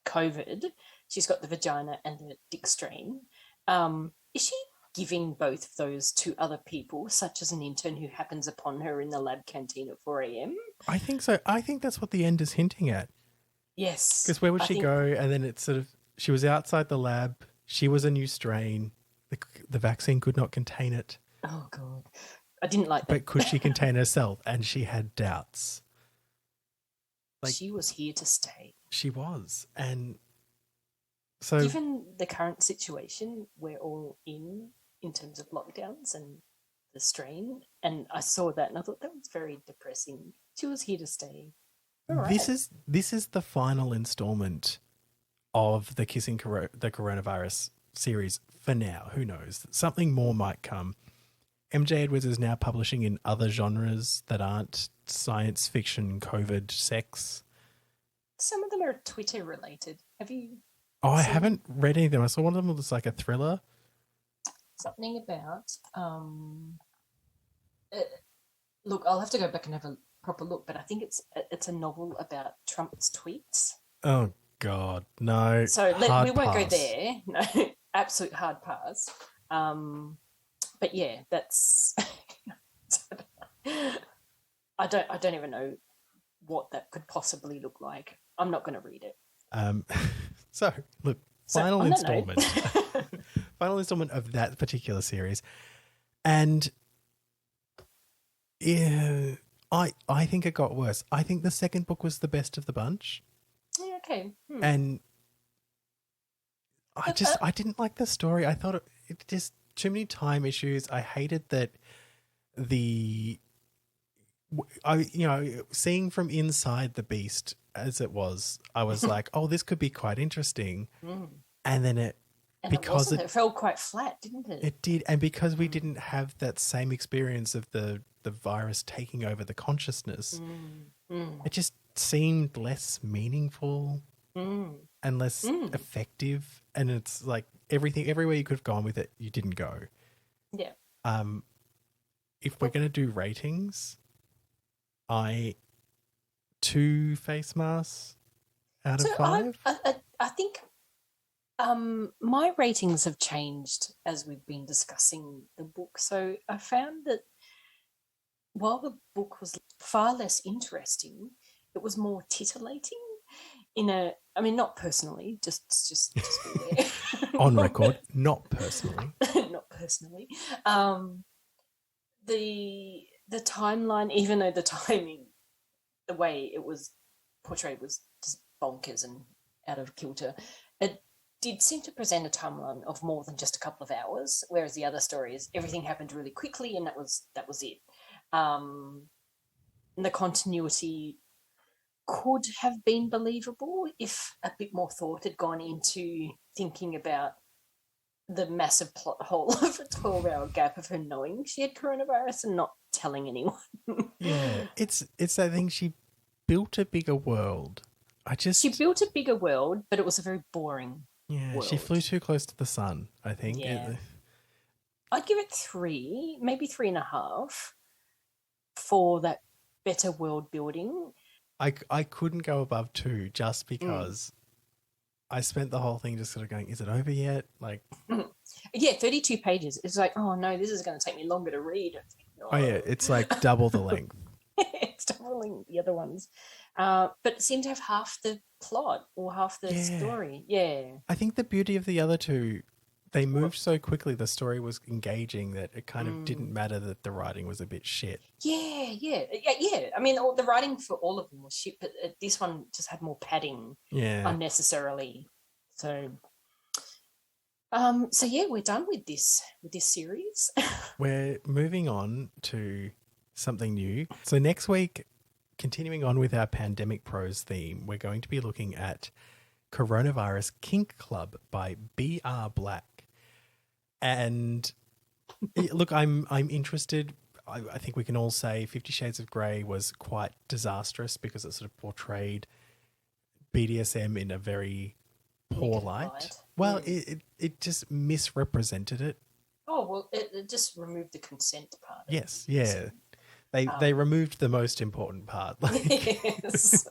COVID, she's got the vagina and the dick strain, is she giving both of those to other people, such as an intern who happens upon her in the lab canteen at 4 a.m? I think so. I think that's what the end is hinting at. Yes. Because where would she go? And then it's sort of, she was outside the lab. She was a new strain. The vaccine could not contain it. Oh, God. I didn't like that. But could she contain herself? And she had doubts. Like, she was here to stay. She was. And so, given the current situation we're all in terms of lockdowns and the strain, and I saw that and I thought that was very depressing. She was here to stay. Right. This is the final installment of the the Coronavirus series for now. Who knows? Something more might come. MJ Edwards is now publishing in other genres that aren't science fiction, COVID, sex. Some of them are Twitter related. Have you? Oh, I haven't read any of them. I saw one of them was like a thriller. Something about look, I'll have to go back and have a proper look, but I think it's a novel about Trump's tweets. Oh God, no. So we won't go there. No, absolute hard pass. But yeah, that's I don't even know what that could possibly look like. I'm not going to read it. So look, final installment. Final installment of that particular series. And yeah, I think it got worse. I think the second book was the best of the bunch. Yeah, okay. And I didn't like the story. I thought it just too many time issues. I hated that seeing from inside the beast as it was, I was like, oh, this could be quite interesting. And then it fell quite flat, didn't it? It did. And because we didn't have that same experience of the virus taking over the consciousness, it just seemed less meaningful and less effective. And it's like everywhere you could have gone with it, you didn't go. Yeah. If we're going to do ratings, 2 face masks out of 5. I think My ratings have changed as we've been discussing the book. So I found that while the book was far less interesting, it was more tittillating not personally, just be there. On record, not personally. Not personally. The timeline, even though the timing, the way it was portrayed was just bonkers and out of kilter, it did seem to present a timeline of more than just a couple of hours, whereas the other stories, everything happened really quickly and that was it. And the continuity could have been believable if a bit more thought had gone into thinking about the massive plot hole of a 12-hour gap of her knowing she had coronavirus and not telling anyone. Yeah, it's that thing. She built a bigger world. She built a bigger world, but it was a very boring world. She flew too close to the sun, I think. Yeah. I'd give it 3, maybe 3.5 for that better world building. I couldn't go above 2 just because I spent the whole thing just sort of going, is it over yet? Like, yeah, 32 pages. It's like, oh no, this is going to take me longer to read. Oh yeah, it's like double the length. It's doubling the other ones. But it seemed to have half the plot or half the story. Yeah. I think the beauty of the other 2, they moved so quickly, the story was engaging that it kind of didn't matter that the writing was a bit shit. Yeah. I mean, the writing for all of them was shit, but this one just had more padding unnecessarily. So, we're done with this series. We're moving on to something new. So next week, continuing on with our pandemic prose theme, we're going to be looking at Coronavirus Kink Club by B.R. Black. And look, I'm interested. I think we can all say 50 Shades of Grey was quite disastrous because it sort of portrayed BDSM in a very poor light. Well, it just misrepresented it. Oh, well, it just removed the consent part. Yes, yeah. They removed the most important part. Yes,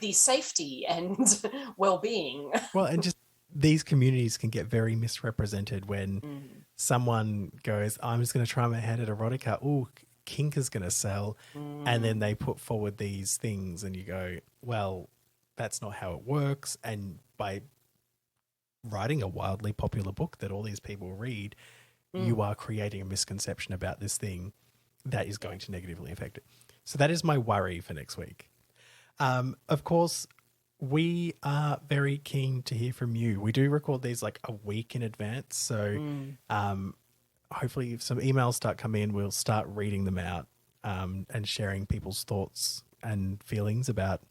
the safety and well-being. Well, and just these communities can get very misrepresented when someone goes, I'm just going to try my hand at erotica. Ooh, kink is going to sell. And then they put forward these things and you go, well, that's not how it works. And by writing a wildly popular book that all these people read, you are creating a misconception about this thing that is going to negatively affect it. So that is my worry for next week. Of course, we are very keen to hear from you. We do record these like a week in advance. So hopefully if some emails start coming in, we'll start reading them out and sharing people's thoughts and feelings about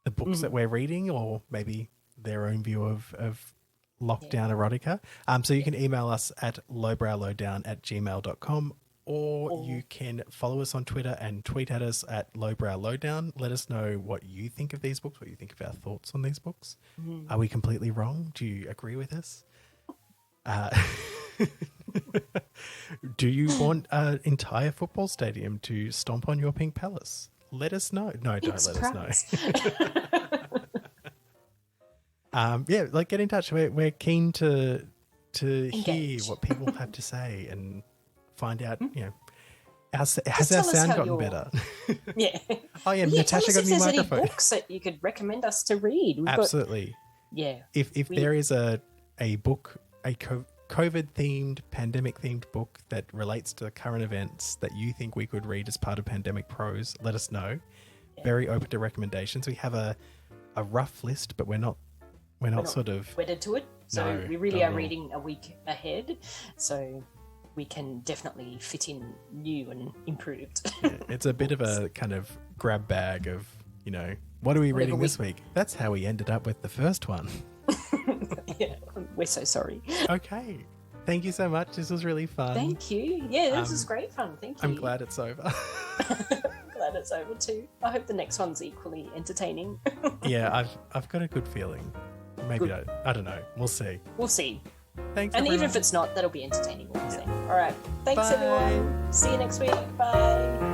the books that we're reading, or maybe their own view of lockdown erotica. So you can email us at lowbrowlowdown@gmail.com, or you can follow us on Twitter and tweet at us at lowbrowlowdown. Let us know what you think of these books, what you think of our thoughts on these books. Are we completely wrong? Do you agree with us? Do you want an entire football stadium to stomp on your pink palace? Let us know. No, don't let us know. Like get in touch. We're keen to hear what people have to say and find out, has our sound gotten better? Yeah. Oh yeah, Natasha got a new microphone. Any books that you could recommend us to read? Absolutely. If there is a book, a COVID themed, pandemic themed book that relates to current events that you think we could read as part of Pandemic Prose, let us know. Very open to recommendations. We have a rough list, but we're not sort of wedded to it. So we really are reading a week ahead. So we can definitely fit in new and improved. It's a bit of a kind of grab bag of, what are we reading this week? That's how we ended up with the first one. Yeah, we're so sorry. Okay. Thank you so much. This was really fun. Thank you. Yeah, this was great fun. Thank you. I'm glad it's over. I'm glad it's over too. I hope the next one's equally entertaining. Yeah, I've got a good feeling. Maybe I don't know. We'll see. We'll see. Thanks, and everyone. even if it's not, that'll be entertaining. We'll see. All right. Thanks, everyone. See you next week. Bye.